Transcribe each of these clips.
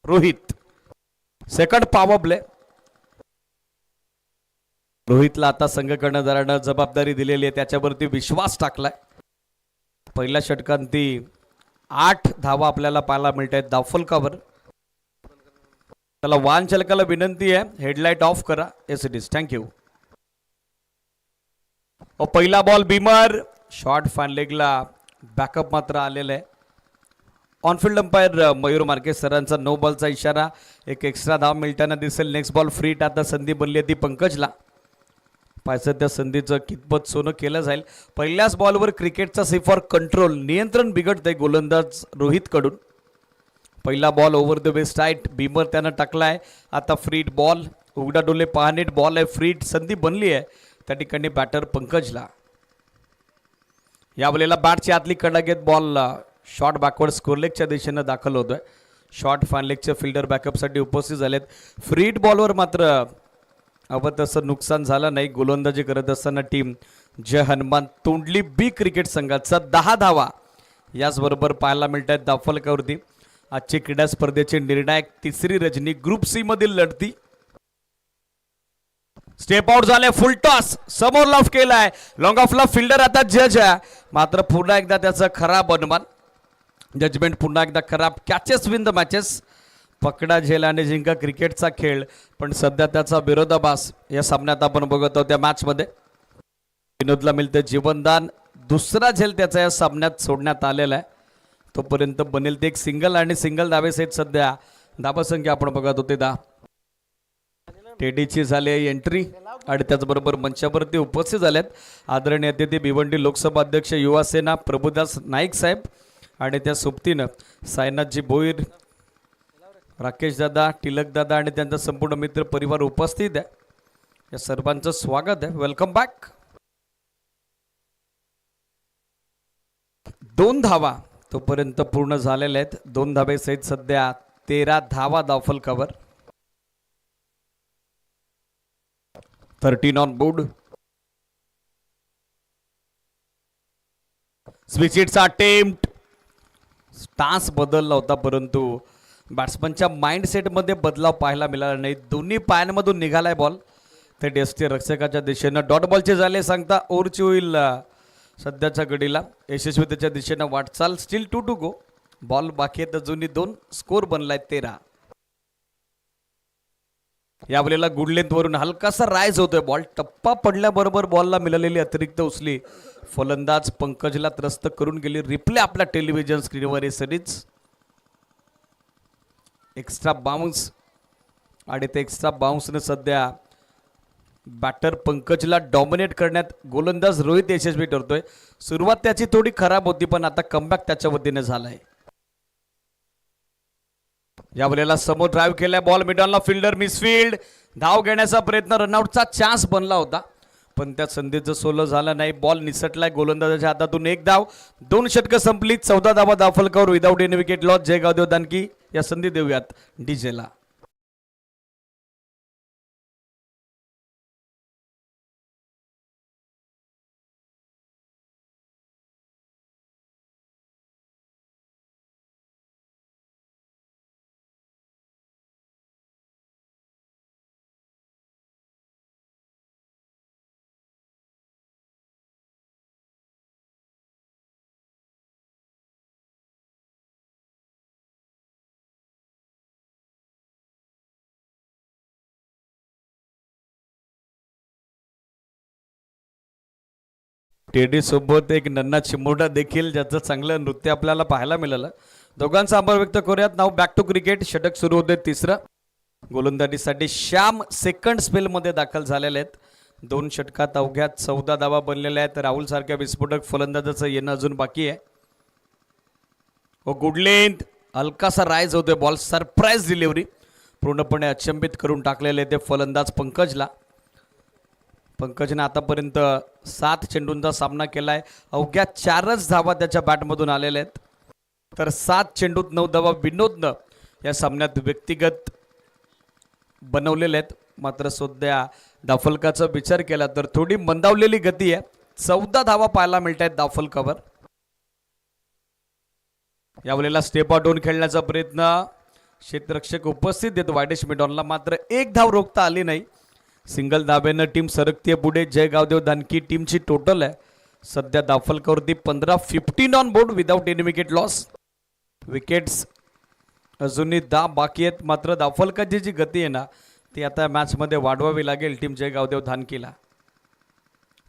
Rohit second power play. रोहितला आता संघ कर्णधारानं जबाबदारी दिलेली आहे, त्याच्यावरती विश्वास टाकलाय. पहिल्या षटकांती 8 धावा आपल्याला पाहायला मिळत आहेत धावफलकावर. त्याला वाहन चालकाला विनंती आहे हेडलाईट ऑफ करा. Yes it is, thank you. पहिला बॉल बीमर शॉर्ट फॅन लेगला बॅकअप मात्र आलेला आहे. ऑनफिल्ड अंपायर मयूर मार्के सरांचा नो बॉलचा इशारा. एक एक्स्ट्रा धाव मिळताना दिसेल. Next ball free hit. आता संधी बनली ती पंकजला. पाहिजे त्या संधीचं कितपत सोनं केलं जाईल. पहिल्याच बॉलवर क्रिकेटचा सी फॉर कंट्रोल नियंत्रण बिघडतंय गोलंदाज रोहित कडून. पहिला ball over the waist right beamer त्यानं टाकलाय. आता फ्री हिट बॉल उघडा डोले पहानेट बॉल आहे. फ्री हिट संधी बनली आहे त्या ठिकाणी बॅटर पंकजला. या वेळेला बॅटची आतली कडा घेत बॉल शॉर्ट बॅकवर्ड स्कोरलेगच्या दिशेनं दाखल होतोय. शॉर्ट फॅनलेगचे फिल्डर बॅकअपसाठी उपस्थित झालेत. फ्री हिट बॉलवर मात्र हवं तसं नुकसान झालं नाही. गोलंदाजी करत असताना टीम जय हनुमान तोंडली बी क्रिकेट संघाचा 10 धावा याचबरोबर पाहायला मिळत आहेत धावफलकावरती. आजची क्रीडा स्पर्धेची निर्णायक तिसरी रजनी ग्रुप सी मधील लढती. स्टेप आउट झाले. फुल टॉस समोर लॉफ केलाय. लॉंग ऑफला फिल्डर आता जज आहे. मात्र पुन्हा एकदा त्याचं खराब अनुमान. जजमेंट पुन्हा एकदा खराब. Catches win the matches. पकडा झेल आणि जिंका क्रिकेटचा खेळ. पण सध्या त्याचा विरोधाभास या सामन्यात आपण बघत आहोत. त्या मॅचमध्ये विनोदला मिळते जीवनदान. दुसरा झेल त्याचा या सामन्यात सोडण्यात आलेला आहे. तोपर्यंत बनेल ते एक सिंगल आणि सिंगल धावेसहित सध्या धावसंख्या आपण बघत होते 10. टेडीची झाली एंट्री आणि त्याचबरोबर मंचावरती उपस्थित झालेत आदरणीय अतिथी भिवंडी लोकसभा अध्यक्ष युवासेना प्रभुदास नाईक साहेब आणि त्या सोबतीनं साईनाथजी भोईर, राकेश दादा, टिलक दादा आणि त्यांचा संपूर्ण मित्र परिवार उपस्थित आहे. या सर्वांचं स्वागत आहे. Welcome back. 2 धावा तोपर्यंत पूर्ण झालेल्या आहेत. 2 धावेसहित सध्या 13 धावा धावफलकावर. 13 ऑन बोर्ड. स्विच हिटचा अटेम्प्ट. स्टान्स बदलला होता परंतु बॅट्समनच्या माइंडसेटमध्ये बदलाव पाहायला मिळाला नाही. दोन्ही पायांमधून निघालाय बॉल. ते डेस्टी रक्षकाच्या दिशेनं डॉट बॉलचे झाले सांगता ओव्हरची होईल सध्याच्या घडीला. यशस्वीतेच्या दिशेनं वाटचाल. Steel 2 to go. बॉल बाकी आहेत अजूनही 2. स्कोर बनलाय 13. या वेळेला गुड लेंथ वरून हलकासा राईज होतोय बॉल. टप्पा पडल्याबरोबर बॉलला मिळालेली अतिरिक्त उचली फलंदाज पंकजला त्रस्त करून गेली. रिप्ले आपल्या टेलिव्हिजन स्क्रीनवर हे सिरीज. एक्स्ट्रा बाउन्स आणि ते एक्स्ट्रा बाउन्सने सध्या बॅटर पंकजला डॉमिनेट करण्यात गोलंदाज रोहित यशस्वी ठरतोय. सुरुवात त्याची थोडी खराब होती पण आता कमबॅक त्याच्या वतीने झालाय. या वेळेला समोर ड्राईव्ह केलाय बॉल मिडॉनला. Fielder misfield. धाव घेण्याचा प्रयत्न. रनआउटचा चान्स बनला होता पण त्या संधीचं सोलं झालं नाही. बॉल निसटलाय गोलंदाजाच्या हातातून. 1 धाव. 2 षटकं संपली. 14 धावा धावफलकावर without any wicket loss. Jaygav Dev Danki. या संधी देऊयात डीजेला. टेडी सोबत एक नन्ना चिमुरडा देखील ज्याचं चांगलं नृत्य आपल्याला पाहायला मिळालं. दोघांचा आभार व्यक्त करूयात. नाव बॅक टू क्रिकेट. षटक सुरू होते 3रं. गोलंदाजीसाठी श्याम सेकंड स्पेलमध्ये दाखल झालेले आहेत. 2 षटकात अवघ्यात 14 धावा बनलेल्या आहेत. राहुल सारख्या विस्फोटक फलंदाजाचं येणं अजून बाकी आहे. Good length. हलकासा राईज होतोय बॉल. Surprise delivery. पूर्णपणे अचंबित करून टाकलेले ते फलंदाज पंकजला. पंकजने आतापर्यंत 7 चेंडूंचा सामना केलाय. अवघ्या 4च धावा त्याच्या बॅटमधून आलेल्या आहेत. तर 7 चेंडूत 9 धावा विनोदनं या सामन्यात व्यक्तिगत बनवलेल्या आहेत. मात्र सध्या धावफलकाचा विचार केला तर थोडी मंदावलेली गती आहे. 14 धावा पाहायला मिळत आहेत धावफलकावर. यावेळेला स्टेप आउट होऊन खेळण्याचा प्रयत्न. क्षेत्ररक्षक उपस्थित आहेत वायडेश मिडॉनला, मात्र एक धाव रोखता आली नाही. सिंगल धाब्यानं टीम सरकते पुढे. जय गावदेव धानकी टीमची टोटल आहे सध्या धावफलकावरती 15, 15 on board without any wicket loss. Wickets अजूनही 10 बाकी आहेत, मात्र धावफलकाची जी गती आहे ना ती आता मॅचमध्ये वाढवावी लागेल टीम जय गावदेव धानकीला.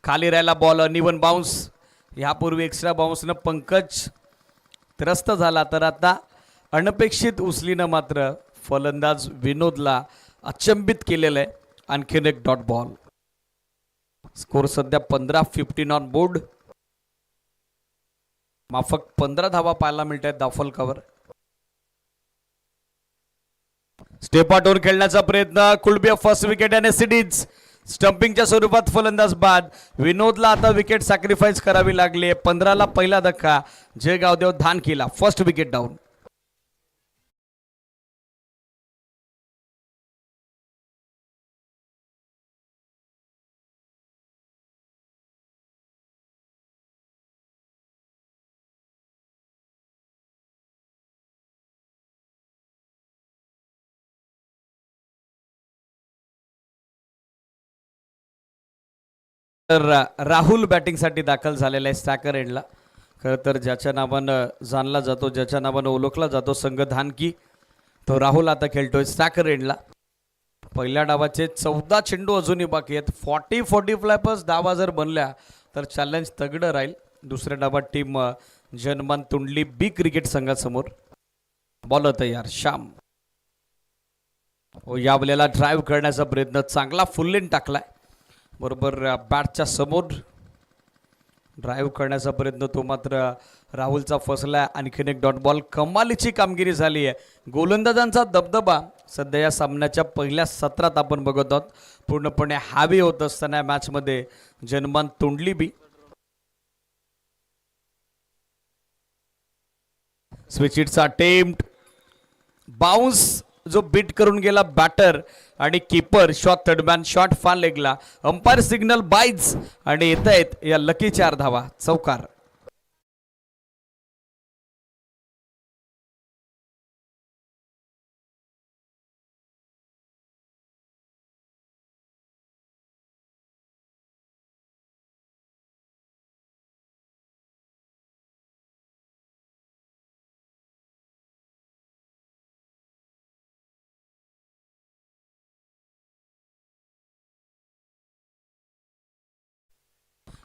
खाली राहिला बॉल, अनइवन बाउन्स. यापूर्वी एक्स्ट्रा बाउन्सनं पंकज त्रस्त झाला, तर आता अनपेक्षित उचलीनं मात्र फलंदाज विनोदला अचंबित केलेलं आहे. आणखीन एक डॉट बॉल. स्कोर सध्या 15, 15 ऑन बोर्ड. माफक 15 धावा पाहायला मिळत आहेत धावफलकावर. स्टेप आउटवर खेळण्याचा प्रयत्न. Could be a first wicket आणि सिडीज. स्टंपिंगच्या स्वरूपात फलंदाज बाद. विनोदला आता विकेट सॅक्रिफाईस करावी लागली. 15ला पहिला धक्का जय गावदेव धानकीला. First wicket down. तर राहुल बॅटिंगसाठी दाखल झालेला आहे स्टॅकर एंडला. खरं तर ज्याच्या नावानं जाणला जातो, ज्याच्या नावानं ओळखला जातो संघ धानकी, तो राहुल आता खेळतोय स्टॅकर एंडला. पहिल्या डावाचे 14 चेंडू अजूनही बाकी आहेत. 40-45 प्लस धावा जर बनल्या तर चॅलेंज तगडं राहील. दुसऱ्या डावात टीम जनमान तुंडली बी क्रिकेट संघासमोर. बॉलर तयार श्याम. या वेळेला ड्राईव्ह करण्याचा प्रयत्न, चांगला फुल लेन टाकलाय बरोबर बॅटच्या समोर. ड्राईव्ह करण्याचा प्रयत्न तो मात्र राहुलचा फसला. आणखीन एक डॉट बॉल. कमालीची कामगिरी झाली आहे. गोलंदाजांचा दबदबा सध्या या सामन्याच्या पहिल्या सत्रात आपण बघत आहोत. पूर्णपणे हावी होत असताना मॅचमध्ये जनमान तोंडली बी. स्विच हिटचा अटेम्प्ट, बाउन्स जो बीट करून गेला बॅटर आणि कीपर. शॉट थर्डमॅन, शॉट फार लेगला. अंपायर सिग्नल बाईज आणि येत आहेत या लकी 4 धावा. चौकार.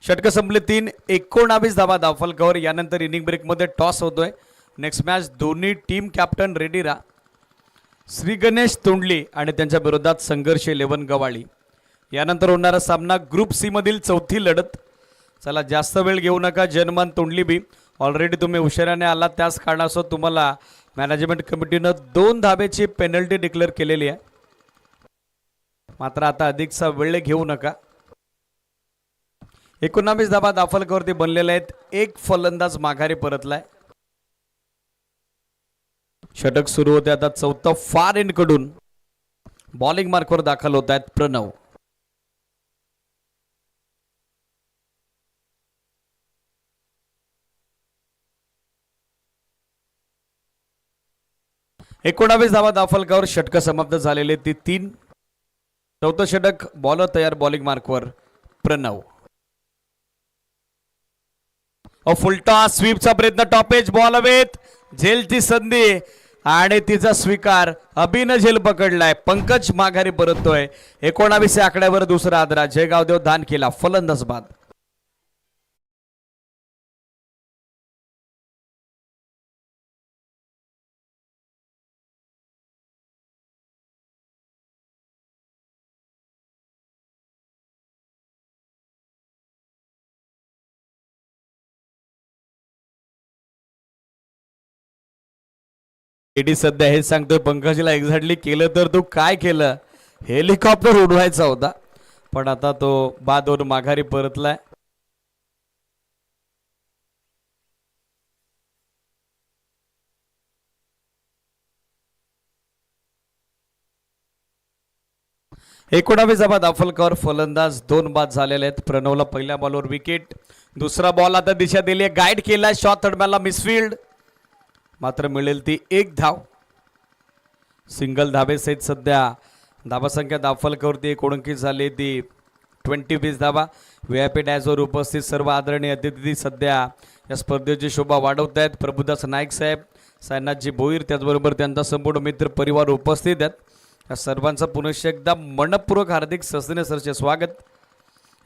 षटक संपले 3, 19 धावा धावफलकावर. यानंतर इनिंग ब्रेकमध्ये टॉस होतोय. नेक्स्ट मॅच दोन्ही टीम कॅप्टन रेडी राहा. श्री गणेश तोंडली आणि त्यांच्या विरोधात संघर्ष 11 गवाळी. यानंतर होणारा सामना ग्रुप सी मधील चौथी लढत. चला जास्त वेळ घेऊ नका. जनमान तोंडली बी ऑलरेडी तुम्ही उशिराने आला, त्याच कारणास्तव तुम्हाला मॅनेजमेंट कमिटीनं 2 धाब्याची पेनल्टी डिक्लेअर केलेली आहे. मात्र आता अधिकचा वेळ घेऊ नका. 19 धाबा धावफलकावरती बनलेले आहेत. एक फलंदाज माघारी परतलाय. षटक सुरू होते आता. चौथा फार एंड कडून बॉलिंग मार्कवर दाखल होत आहेत प्रणव. एकोणावीस धावा धावफलकावर. षटक समाप्त झालेले ती 3. चौथं षटक. बॉलर तयार बॉलिंग मार्कवर प्रणव. फुलटॉस स्वीपचा प्रयत्न. टॉपेज बॉल हवेत. झेलची संधी आणि तिचा स्वीकार. अभिन झेल पकडलाय. पंकज माघारी परततोय. 19 आकड्यावर दुसरा आदरा. जय गावदेव धानकीला. फलंदाज बाद. एडी सध्या हेच सांगतोय पंकजला, एक्झॅक्टली केलं तर तू काय केलं. हेलिकॉप्टर उडवायचा होता, पण आता तो बादवर माघारी परतलाय. एकोणावीस धावा धावफलकावर. फलंदाज 2 बाद झालेले आहेत. प्रणवला पहिल्या बॉलवर विकेट. दुसरा बॉल आता दिशा दिली आहे. गाईड केलाय. शॉट थर्डमॅनला मिसफिल्ड. मात्र मिळेल ती 1 धाव. सिंगल धाबे सहित सध्या धाबा संख्या दाफलकावरती एक ओळंकी झाली ती 20-20 धाबा. VIP डॅशवर उपस्थित सर्व आदरणीय अतिथी सध्या या स्पर्धेची शोभा वाढवत आहेत. प्रभुदास नाईक साहेब, सायनाथजी भोईर, त्याचबरोबर त्यांचा संपूर्ण मित्र परिवार उपस्थित आहेत. या सर्वांचं पुनश्च एकदा मनपूर्वक हार्दिक सस्नेसरचे स्वागत.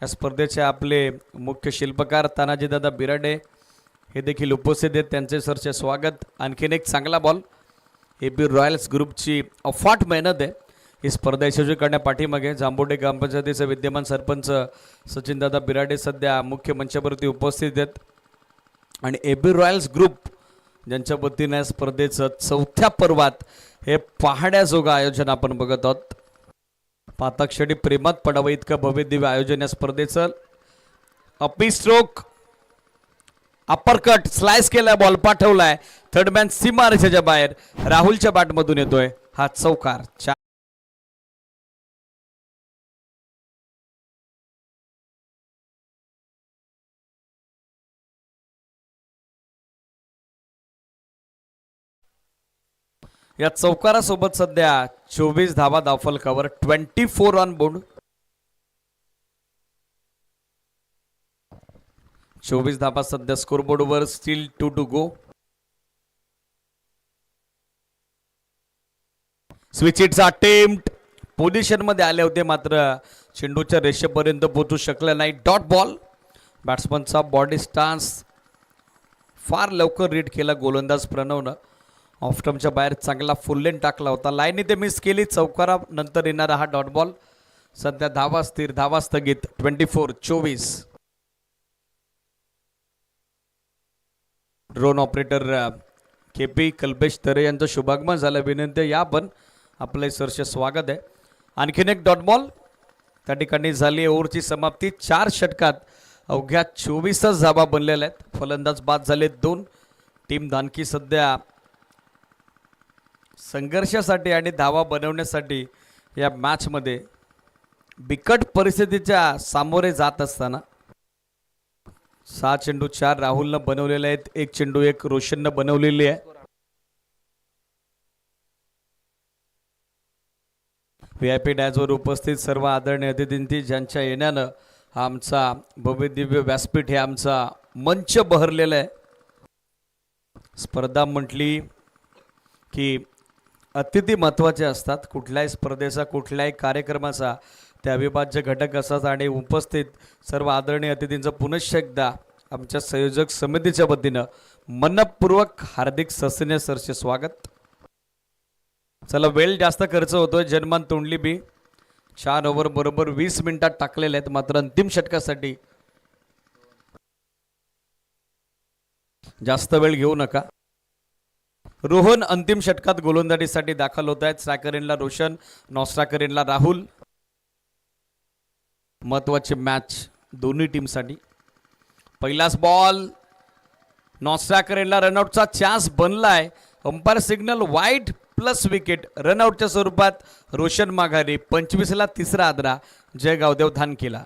या स्पर्धेचे आपले मुख्य शिल्पकार तानाजीदादा बिराडे हे देखील उपस्थित आहेत, त्यांचे सरचे स्वागत. आणखीन एक चांगला बॉल AB रॉयल्स ग्रुपची अफाट मेहनत आहे ही स्पर्धा यशस्वी करण्यापाठीमागे. जांभोडे ग्रामपंचायतीचे विद्यमान सरपंच सचिनदादा बिराडे सध्या मुख्य मंचावरती उपस्थित आहेत आणि AB रॉयल्स ग्रुप ज्यांच्या वतीने स्पर्धेचं चौथ्या पर्वात हे पहाड्याजोगं आयोजन आपण बघत आहोत. पाताक्षणी प्रेमात पडावं इतकं भव्य दिव्य आयोजन या स्पर्धेचं. अपी स्ट्रोक, अप्परकट, स्लाइस केलाय, बॉल पाठवलाय, थर्ड मॅन सीमारेषेच्या बाहेर, राहुलच्या बॅटमधून येतोय हा चौकार. या चौकारासोबत सध्या 24 धावा धावफलकावर, 24 ऑन बोर्ड. 24 धावा सध्या स्कोरबोर्डवर, स्टील 2 टू गो. स्विच हिटचा अटेम्प्ट, पोझिशन मध्ये आले होते मात्र चेंडूच्या रेषेपर्यंत पोहोचू शकले नाही. Dot ball. बॅट्समनचा बॉडी स्टान्स फार लवकर रीड केला गोलंदाज प्रणवनं. ऑफस्टम्पच्या बाहेर चांगला फुल लेन टाकला होता, लाईनी ते मिस केली. चौकारा नंतर येणारा हा डॉट बॉल. सध्या धावा स्थिर, धावा स्थगित, 24-24. ड्रोन ऑपरेटर KP कल्पेश तरे यांचं शुभागमन झालं. विनंती या पण आपले सरचे स्वागत आहे. आणखीन एक डॉट बॉल त्या ठिकाणी झाली. ओव्हरची समाप्ती. 4 षटकात अवघ्या 24 धावा बनलेल्या आहेत. फलंदाज बाद झाले 2. टीम दानकी सध्या संघर्षासाठी आणि धावा बनवण्यासाठी या मॅचमध्ये बिकट परिस्थितीच्या सामोरे जात असताना 6 चेंडू 4 राहुलनं बनवलेले आहेत. 1 चेंडू 1 रोशननं बनवलेली आहे. VIP डॅशवर उपस्थित सर्व आदरणीय अतिथींची ज्यांच्या येण्यानं हा आमचा भव्य दिव्य व्यासपीठ हे आमचा मंच बहरलेला आहे. स्पर्धा म्हटली की अतिथी महत्त्वाचे असतात. कुठल्याही स्पर्धेचा, कुठल्याही कार्यक्रमाचा ते अविभाज्य घटक असतात आणि उपस्थित सर्व आदरणीय अतिथींचं पुनश्च एकदा आमच्या संयोजक समितीच्या वतीनं मनपूर्वक हार्दिक सस्नेसरचे स्वागत. चला, वेळ जास्त खर्च होतोय. जनमान तोंडली बी 4 ओव्हर बरोबर 20 मिनिटात टाकलेले आहेत मात्र अंतिम षटकासाठी जास्त वेळ घेऊ नका. रोहन अंतिम षटकात गोलंदाजीसाठी दाखल होत आहेत. स्ट्रायकर इनला रोशन, नॉन स्ट्रायकर इनला राहुल. महत्वाची मॅच दोन्ही टीमसाठी. पहिलाच बॉल, नॉन स्ट्रायकर इनला रनआउटचा चान्स बनलाय. Umpire signal wide plus wicket. रनआउटच्या स्वरूपात रोशन माघारी. 25ला 3रा आदरा. जय गावदेव धानकीला.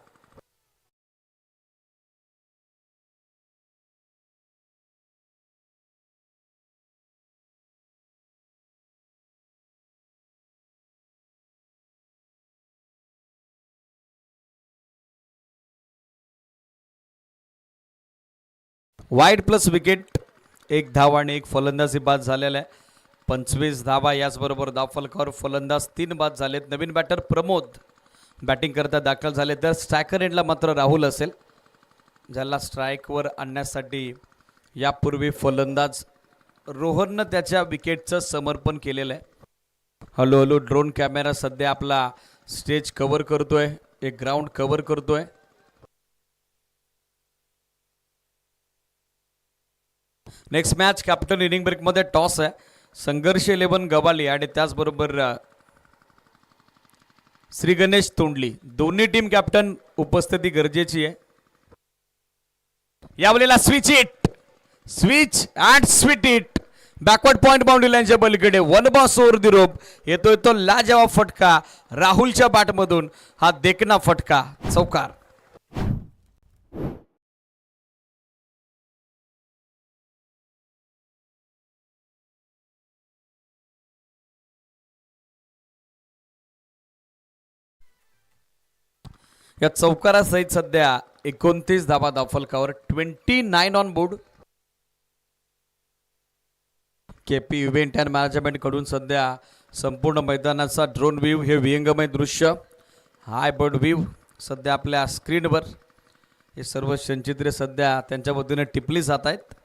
Wide plus wicket. 1 धाव आणि 1 फलंदाजी बाद झालेला आहे. 25 धावा. याचबरोबर धावफलकावर फलंदाज 3 बाद झालेत. नवीन बॅटर प्रमोद बॅटिंग करता दाखल झाले तर स्ट्रायकर एंडला मात्र राहुल असेल, ज्याला स्ट्राईकवर आणण्यासाठी यापूर्वी फलंदाज रोहननं त्याच्या विकेटचं समर्पण केलेलं आहे. हळूहळू ड्रोन कॅमेरा सध्या आपला स्टेज कव्हर करतोय, एक ग्राउंड कव्हर करतोय. नेक्स्ट मॅच कॅप्टन इनिंग ब्रेकमध्ये टॉस आहे. संघर्ष 11 गवाली आणि त्याचबरोबर श्री गणेश तोंडली दोन्ही टीम कॅप्टन उपस्थिती गरजेची आहे. यावेळेला switch it, switch and sweet it. Backward point boundary लाईनच्या पलीकडे 1 बॉस ओव्हर दी रोप. येतोय तो लाजवाब फटका राहुलच्या बॅटमधून. हा देखना फटका चौकार. या चौकारासहित सध्या 29 धावा धावफलकावर 29 on board. KP event and management कडून सध्या संपूर्ण मैदानाचा ड्रोन व्ह्यू, हे विहंगमय दृश्य, हाय बर्ड व्ह्यू सध्या आपल्या स्क्रीनवर. हे सर्व संचित्रे सध्या त्यांच्या वतीने टिपली जात आहेत.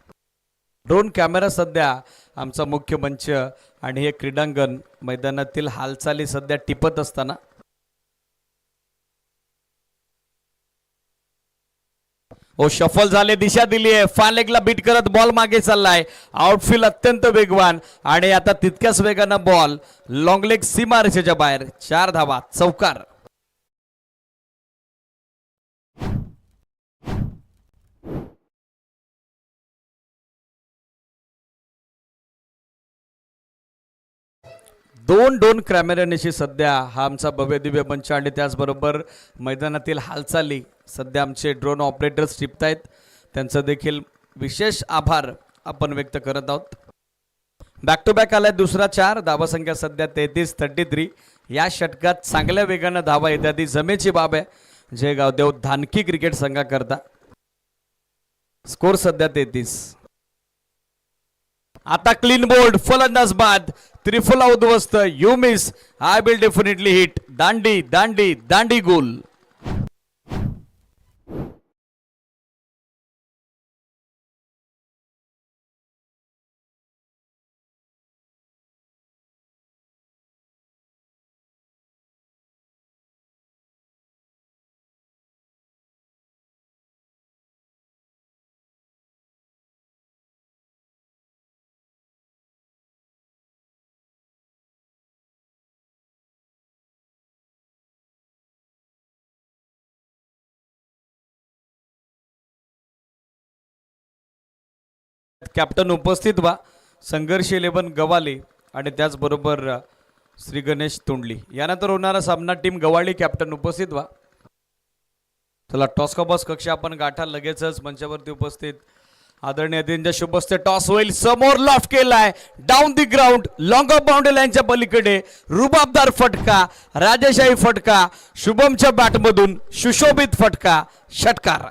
ड्रोन कॅमेरा सध्या आमचा मुख्य मंच आणि हे क्रीडांगण मैदानातील हालचाली सध्या टिपत असताना शफल झाले, दिशा दिली आहे, फार लेगला बीट करत बॉल मागे चाललाय. आउटफील्ड अत्यंत वेगवान आणि आता तितक्याच वेगानं बॉल लॉंग लेग सीमा रेषेच्या बाहेर. 4 धावा, चौकार. दोन कॅमेऱ्यानिशी सध्या हा आमचा भव्य दिव्य मंच आणि त्याचबरोबर मैदानातील हालचाली सध्या आमचे ड्रोन ऑपरेटर्स टिपतायत. त्यांचं देखील विशेष आभार आपण व्यक्त करत आहोत. बॅक टू बॅक आलाय दुसरा 4. धावासंख्या सध्या 33-33. या षटकात चांगल्या वेगानं धावा येतात, ती जमेची बाब आहे जयगाव देव धानकी क्रिकेट संघाकरता. स्कोर सध्या 33. आता क्लीन बोल्ड, फलंदाज बाद, त्रिफला उद्ध्वस्त, you miss, I will definitely hit, Dandi Dandi Dandi goal. Captain उपस्थित व्हा. संघर्ष 11 गवाली आणि त्याचबरोबर श्री गणेश तोंडली. यानंतर होणारा सामना टीम गवाळी. कॅप्टन उपस्थित व्हा. चला टॉस का बॉस कक्ष आपण गाठा. लगेचच मंचावरती उपस्थित आदरणीय अधीनच्या शुभ हस्ते टॉस होईल. समोर लॉफ्ट केलाय, down the ground, long of boundary लाईनच्या पलीकडे रुबाबदार फटका, राजेशाही फटका, शुभमच्या बॅटमधून सुशोभित फटका, षटकार.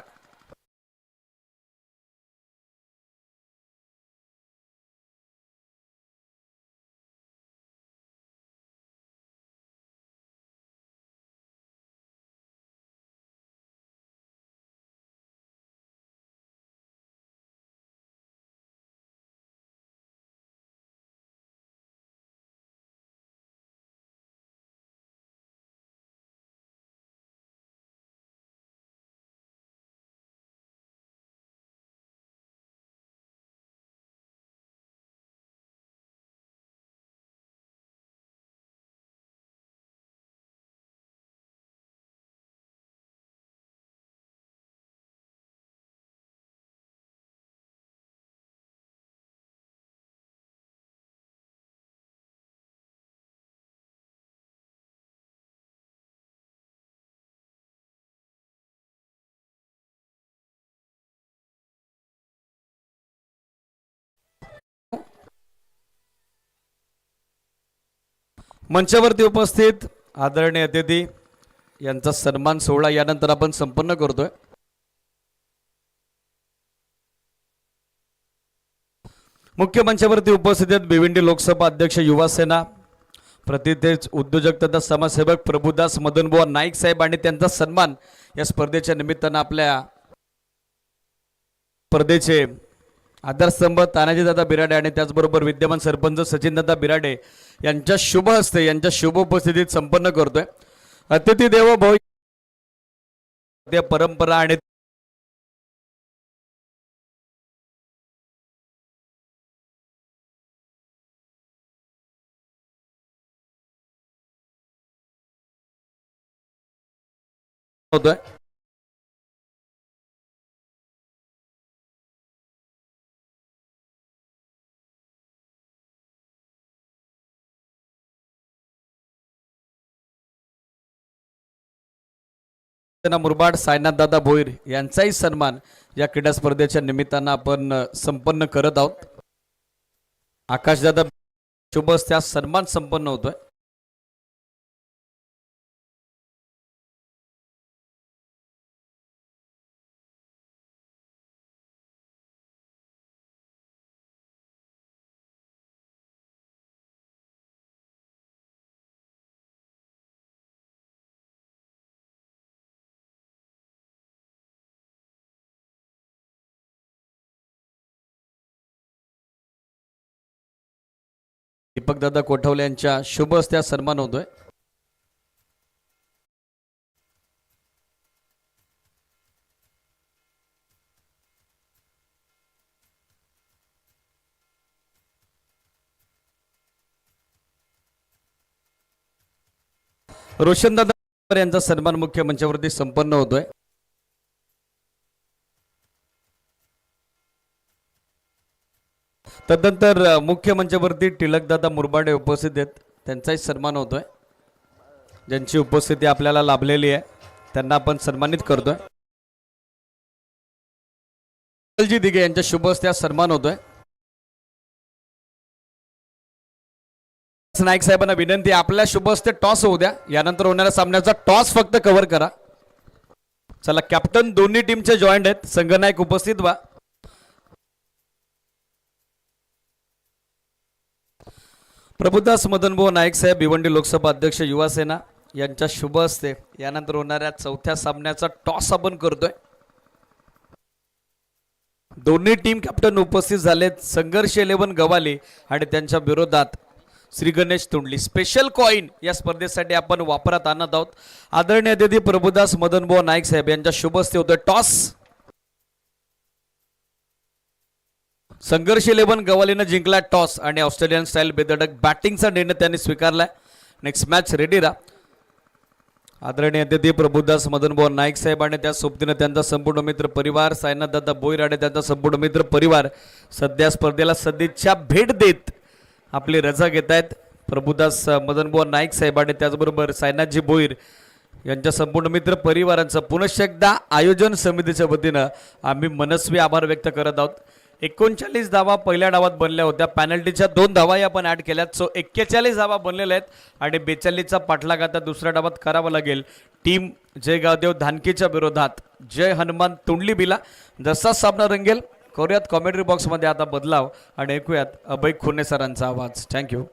मंचावरती उपस्थित आदरणीय अतिथी यांचा सन्मान सोहळा यानंतर आपण संपन्न करतोय. मुख्य मंचावरती उपस्थित आहेत भिवंडी लोकसभा अध्यक्ष युवासेना प्रतितेज उद्योजक तथा समाजसेवक प्रभुदास मदनबुवा नाईक साहेब आणि त्यांचा सन्मान या स्पर्धेच्या निमित्तानं आपल्या स्पर्धेचे आधारस्तंभ तानाजीदादा बिराडे आणि त्याचबरोबर विद्यमान सरपंच सचिनदादा बिराडे यांच्या शुभ हस्ते यांच्या शुभ उपस्थितीत संपन्न करतोय. अतिथी देवो भव परंपरा आणि होतोय. मुरबाड सायनाथ दादा भोईर यांचाही सन्मान या क्रीडा स्पर्धेच्या निमित्तानं आपण संपन्न करत आहोत. आकाशदादा शुभ हस्ते सन्मान संपन्न होतोय. दीपक दादा कोठवले यांच्या शुभ हस्ते सन्मान होतोय. रोशन दादा यांचा सन्मान मुख्य मंचावरती संपन्न होतोय. तदनंतर मुख्य मंचावरती टिळकदादा मुरबाडे उपस्थित आहेत, त्यांचाही सन्मान होतोय. ज्यांची उपस्थिती आपल्याला लाभलेली आहे त्यांना आपण सन्मानित करतोय. जी दिघे यांच्या शुभ हस्ते सन्मान होतोय. नाईक साहेबांना विनंती, आपल्या शुभ हस्ते टॉस होऊ द्या, यानंतर होणाऱ्या सामन्याचा टॉस फक्त कव्हर करा. चला, कॅप्टन दोन्ही टीमचे जॉईंट आहेत, संघनायक उपस्थित व्हा. प्रभुदास मदनभाऊ नाईक साहेब भिवंडी लोकसभा अध्यक्ष युवा सेना यांच्या शुभ हस्ते यानंतर होणाऱ्या चौथ्या सामन्याचा टॉस आपण करतोय. दोन्ही टीम कॅप्टन उपस्थित झालेत. संघर्ष 11 गवाली आणि त्यांच्या विरोधात श्री गणेश तुंडली. स्पेशल कॉइन या स्पर्धेसाठी आपण वापरात आणत आहोत. आदरणीय अतिथी प्रभुदास मदनभाऊ नाईक साहेब यांच्या शुभ हस्ते होतोय टॉस. संघर्ष 11 गवालीनं जिंकला टॉस आणि ऑस्ट्रेलियन स्टाईल बेधडक बॅटिंगचा निर्णय त्यांनी स्वीकारलाय. नेक्स्ट मॅच रेडी राहा. आदरणीय अतिथी प्रभुदास मदनभाऊ नाईक साहेब आणि त्या सोबतीनं त्यांचा संपूर्ण मित्र परिवार, सायनाथ दादा बोईर आणि त्यांचा संपूर्ण मित्र परिवार सध्या स्पर्धेला सदिच्छा भेट देत आपली रजा घेत आहेत. प्रभुदास मदनभाऊ नाईक साहेब आणि त्याचबरोबर सायनाथजी बोईर यांच्या संपूर्ण मित्र परिवारांचं पुनश्च एकदा आयोजन समितीच्या वतीनं आम्ही मनस्वी आभार व्यक्त करत आहोत. 39 धावा पहिल्या डावात बनल्या होत्या, पॅनल्टीच्या 2 धावाही आपण ॲड केल्यात. सो 41 धावा बनलेल्या आहेत आणि 42चा पाठलाग आता दुसऱ्या डावात करावा लागेल. टीम जय गावदेव धानकीच्या विरोधात जय हनुमान तुंडली बिला. जसा सामना रंगेल करूयात कॉमेंट्री बॉक्समध्ये आता बदलाव आणि ऐकूयात अभय खुने सरांचा आवाज. थँक्यू.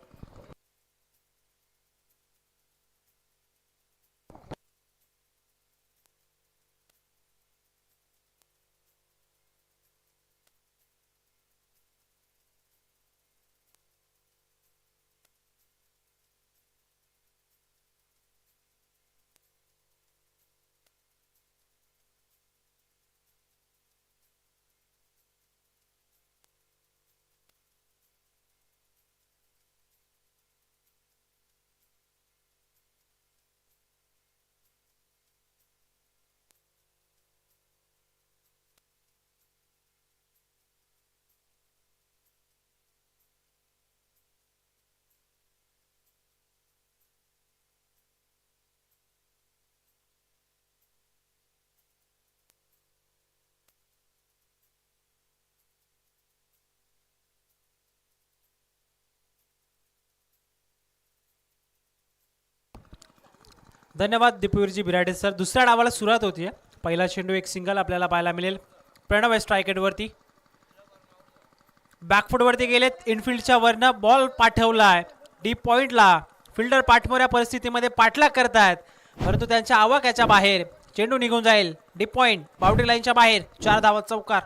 धन्यवाद दीपवीरजी बिराडे सर. दुसऱ्या डावाला सुरुवात होती. पहिला चेंडू एक सिंगल आपल्याला पाहायला मिळेल. प्रणव स्ट्रायकेटवरती बॅकफुटवरती गेलेत. इनफिल्डच्या वरनं बॉल पाठवलाय डीप पॉइंटला. फिल्डर पाठमोऱ्या परिस्थितीमध्ये पाठलाग करतायत, परंतु त्यांच्या आवाक्याच्या बाहेर चेंडू निघून जाईल. डीप पॉइंट बाउंड्री लाईनच्या बाहेर. 4 धावा चौकार.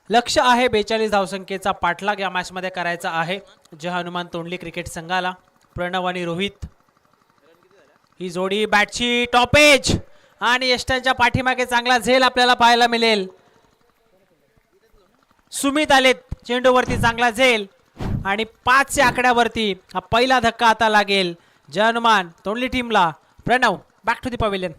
लक्ष आहे 42 धावसंख्येचा पाठलाग या मॅचमध्ये करायचा आहे जय हनुमान तोंडली क्रिकेट संघाला. प्रणव आणि रोहित ही जोडी बॅटची टॉपेज आणि यष्टांच्या पाठीमागे चांगला झेल आपल्याला पाहायला मिळेल. सुमित आलेत चेंडूवरती, चांगला झेल आणि 5च्या आकड्यावरती हा पहिला धक्का आता लागेल जय हनुमान तोंडली टीमला. Pranav back to the pavilion.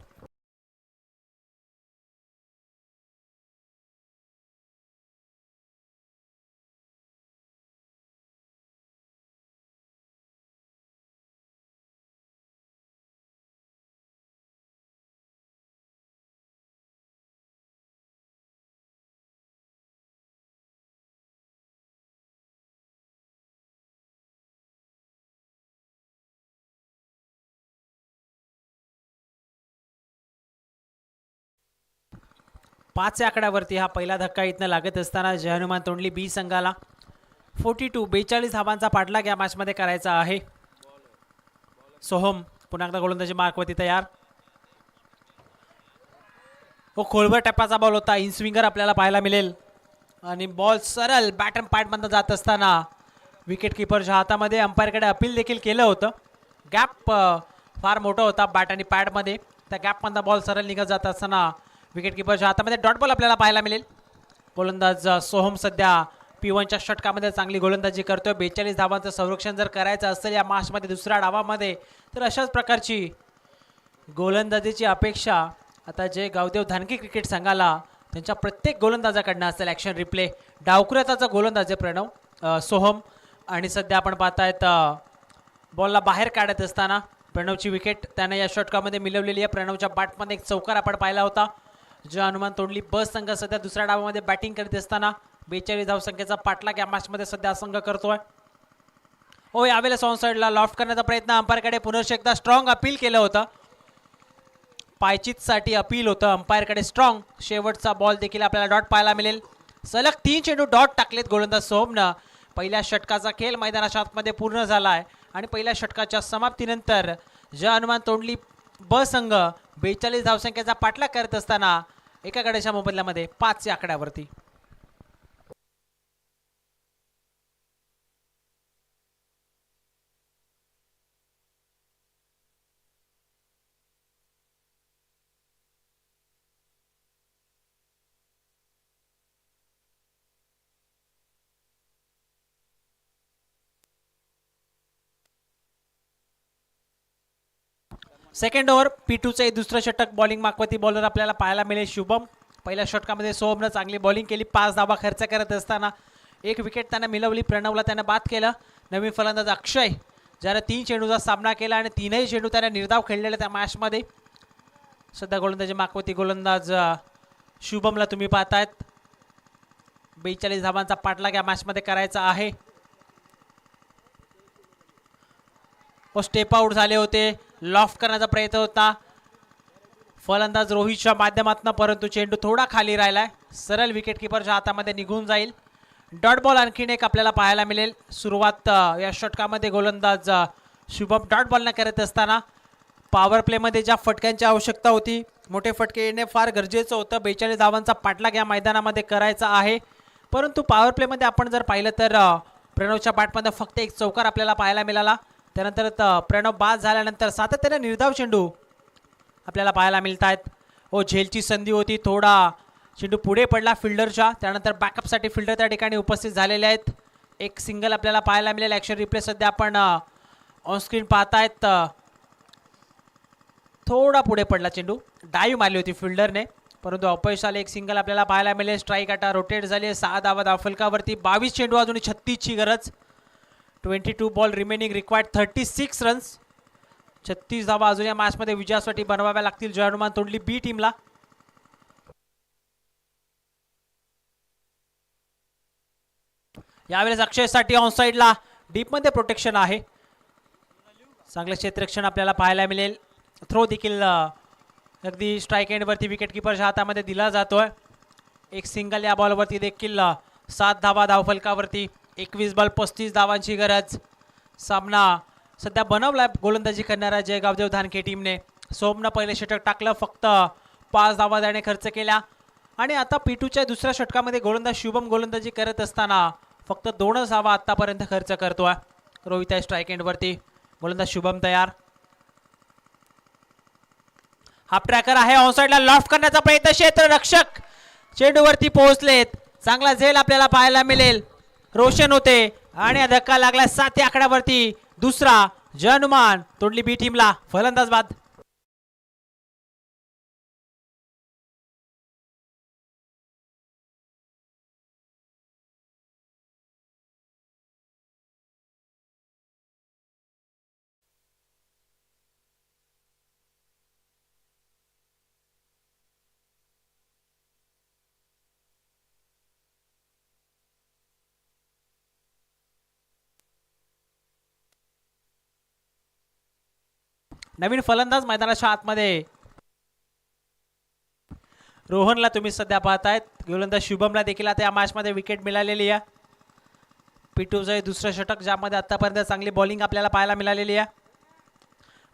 पाचच्या आकड्यावरती हा पहिला धक्का इथनं लागत असताना जय हनुमान तोंडली बी संघाला 42 धावांचा पाठलाग या मॅचमध्ये करायचा आहे. सोहम पुन्हा एकदा गोलंदाजी मार्कवरती तयार. खोलवर टप्प्याचा बॉल होता. इन स्विंगर आपल्याला पाहायला मिळेल आणि बॉल सरळ बॅट अँड पॅडमधून जात असताना विकेट किपरच्या हातामध्ये अंपायरकडे अपील देखील केलं होतं. गॅप फार मोठा होता बॅट आणि पॅडमध्ये. त्या गॅपमधला बॉल सरळ निघत जात असताना विकेट किपरच्या हातामध्ये डॉट बॉल आपल्याला पाहायला मिळेल. गोलंदाज सोहम सध्या P1च्या षटकामध्ये चांगली गोलंदाजी करतोय. 42 धावांचं संरक्षण जर करायचं असेल या मॅचमध्ये दुसऱ्या डावामध्ये तर अशाच प्रकारची गोलंदाजीची अपेक्षा आता जे गावदेव धानकी क्रिकेट संघाला त्यांच्या प्रत्येक गोलंदाजाकडनं असेल. ॲक्शन रिप्ले डावकुऱ्याचा गोलंदाज आहे प्रणव सोहम आणि सध्या आपण पाहतायत बॉलला बाहेर काढत असताना प्रणवची विकेट त्याने या षटकामध्ये मिळवलेली आहे. प्रणवच्या बॅटमध्ये एक चौकार आपण पाहिला होता. जे हनुमान तोंडली बस संघ सध्या दुसऱ्या डावामध्ये बॅटिंग करत असताना 42 धावसंख्येचा पाठलाग या मॅचमध्ये सध्या संघ करतोय. यावेळेस ऑन साईडला लॉफ्ट करण्याचा प्रयत्न अंपायरकडे पुनर्ष एकदा स्ट्रॉंग अपील केलं होतं. पायचीतसाठी अपील होतं अंपायरकडे स्ट्रॉंग. शेवटचा बॉल देखील आपल्याला डॉट पाहायला मिळेल. सलग 3 चेंडू डॉट टाकलेत गोलंदाज सोहमनं. पहिल्या षटकाचा खेळ मैदानाच्या आतमध्ये पूर्ण झाला आहे आणि पहिल्या षटकाच्या समाप्तीनंतर जे हनुमान तोंडली ब संघ 42 धावसंख्येचा पाठलाग करत असताना एका गड्याच्या मोबदल्यामध्ये 5 या आकड्यावरती. सेकंड ओव्हर P2चे दुसरं षटक बॉलिंग मागवती बॉलर आपल्याला पाहायला मिळेल शुभम. पहिल्या षटकामध्ये सोहमनं चांगली बॉलिंग केली. 5 धावा खर्च करत असताना 1 विकेट त्यानं मिळवली. प्रणवला त्यानं बाद केलं. नवीन फलंदाज अक्षय ज्याने 3 चेंडूचा सामना केला आणि 3ही चेंडू त्याने निर्धाव खेळलेला त्या मॅचमध्ये. सध्या गोलंदाजी मागवती गोलंदाज शुभमला तुम्ही पाहतायत 42 धावांचा पाठलाग या मॅचमध्ये करायचा आहे. स्टेप आउट झाले होते. लॉफ्ट करण्याचा प्रयत्न होता फलंदाज रोहितच्या माध्यमातून परंतु चेंडू थोडा खाली राहिलाय. सरळ विकेट किपरच्या हातामध्ये निघून जाईल. डॉट बॉल आणखीन एक आपल्याला पाहायला मिळेल. सुरुवात या षटकामध्ये गोलंदाज शुभम डॉट बॉल न करत असताना पॉवर प्लेमध्ये ज्या फटक्यांची आवश्यकता होती मोठे फटके येणे फार गरजेचं होतं. 42 धावांचा पाठलाग या मैदानामध्ये करायचा आहे परंतु पॉवर प्लेमध्ये आपण जर पाहिलं तर प्रणवच्या बॅटमध्ये फक्त एक चौकार आपल्याला पाहायला मिळाला. त्यानंतर प्रणव बाद झाल्यानंतर सातत्याने निर्धाव चेंडू आपल्याला पाहायला मिळत आहेत. झेलची संधी होती. थोडा चेंडू पुढे पडला फिल्डरच्या. त्यानंतर बॅकअपसाठी फिल्डर त्या ठिकाणी उपस्थित झालेले आहेत. एक सिंगल आपल्याला पाहायला मिळेल. ॲक्शन रिप्ले सध्या आपण ऑनस्क्रीन पाहतायत. थोडा पुढे पडला चेंडू. डाईव्ह मारली होती फिल्डरने परंतु अपयश आले. एक सिंगल आपल्याला पाहायला मिळेल. स्ट्राईक आता रोटेट झाली. 6 धावा धावफलकावरती. 22 चेंडू अजून 36ची गरज. 22 बॉल रिमेनिंग रिक्वायर्ड 36 रन्स. 36 धावा अजून या मॅचमध्ये विजयासाठी बनवाव्या लागतील जय हनुमान तोंडली बी टीमला. यावेळेस अक्षयसाठी ऑनसाईडला डीपमध्ये प्रोटेक्शन आहे. चांगलं क्षेत्ररक्षण आपल्याला पाहायला मिळेल. थ्रो देखील अगदी स्ट्राईक एंडवरती विकेट किपरच्या हातामध्ये दिला जातोय. एक सिंगल या बॉलवरती देखील 7 धावा धावफलकावरती. 21 बॉल 35 धावांची गरज. सामना सध्या बनवला गोलंदाजी करणाऱ्या जय गावदेव धानके टीमने. सोमनं पहिले षटक टाकलं. फक्त 5 धावा त्याने खर्च केल्या आणि आता P2च्या दुसऱ्या षटकामध्ये गोलंदाज शुभम गोलंदाजी करत असताना फक्त 2 धावा आतापर्यंत खर्च करतोय. रोहित आहे स्ट्राईक एंडवरती. गोलंदाज शुभम तयार. हाफ ट्रॅकर आहे. ऑनसाईडला लॉफ्ट करण्याचा प्रयत्न. क्षेत्ररक्षक चेंडूवरती पोहोचलेत. चांगला झेल आपल्याला पाहायला मिळेल. रोशन होते आणि धक्का लागला. 7 या आकड्यावरती दुसरा जय हनुमान तोंडली बी टीमला फलंदाज बाद. नवीन फलंदाज मैदानाच्या आतमध्ये रोहनला तुम्ही सध्या पाहतायत. गोलंदाज शुभमला देखील आता या मॅचमध्ये विकेट मिळालेली आहे. P2चं दुसरं षटक ज्यामध्ये आतापर्यंत चांगली बॉलिंग आपल्याला पाहायला मिळालेली आहे.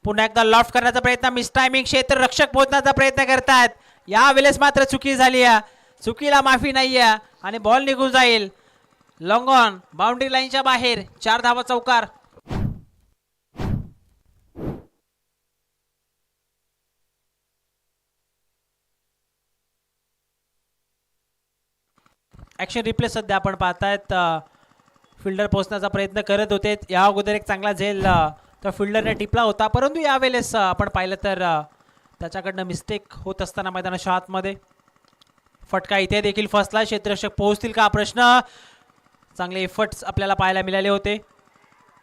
पुन्हा एकदा लॉफ्ट करण्याचा प्रयत्न, मिस टायमिंग, क्षेत्ररक्षक पोहोचण्याचा प्रयत्न करतायत. यावेळेस मात्र चुकी झाली आहे, चुकीला माफी नाही आहे आणि बॉल निघून जाईल. लॉंग ऑन, बाउंड्री लाईनच्या बाहेर, 4 धावा चौकार. ऍक्शन रिप्ले सध्या आपण पाहतायत. फिल्डर पोहोचण्याचा प्रयत्न करत होते. या अगोदर एक चांगला झेल त्या फिल्डरने टिपला होता, परंतु यावेळेस आपण पाहिलं तर त्याच्याकडनं मिस्टेक होत असताना मैदानाच्या आतमध्ये फटका इथे देखील फसला. क्षेत्ररक्षक पोहोचतील का प्रश्न. चांगले एफर्ट्स आपल्याला पाहायला मिळाले होते.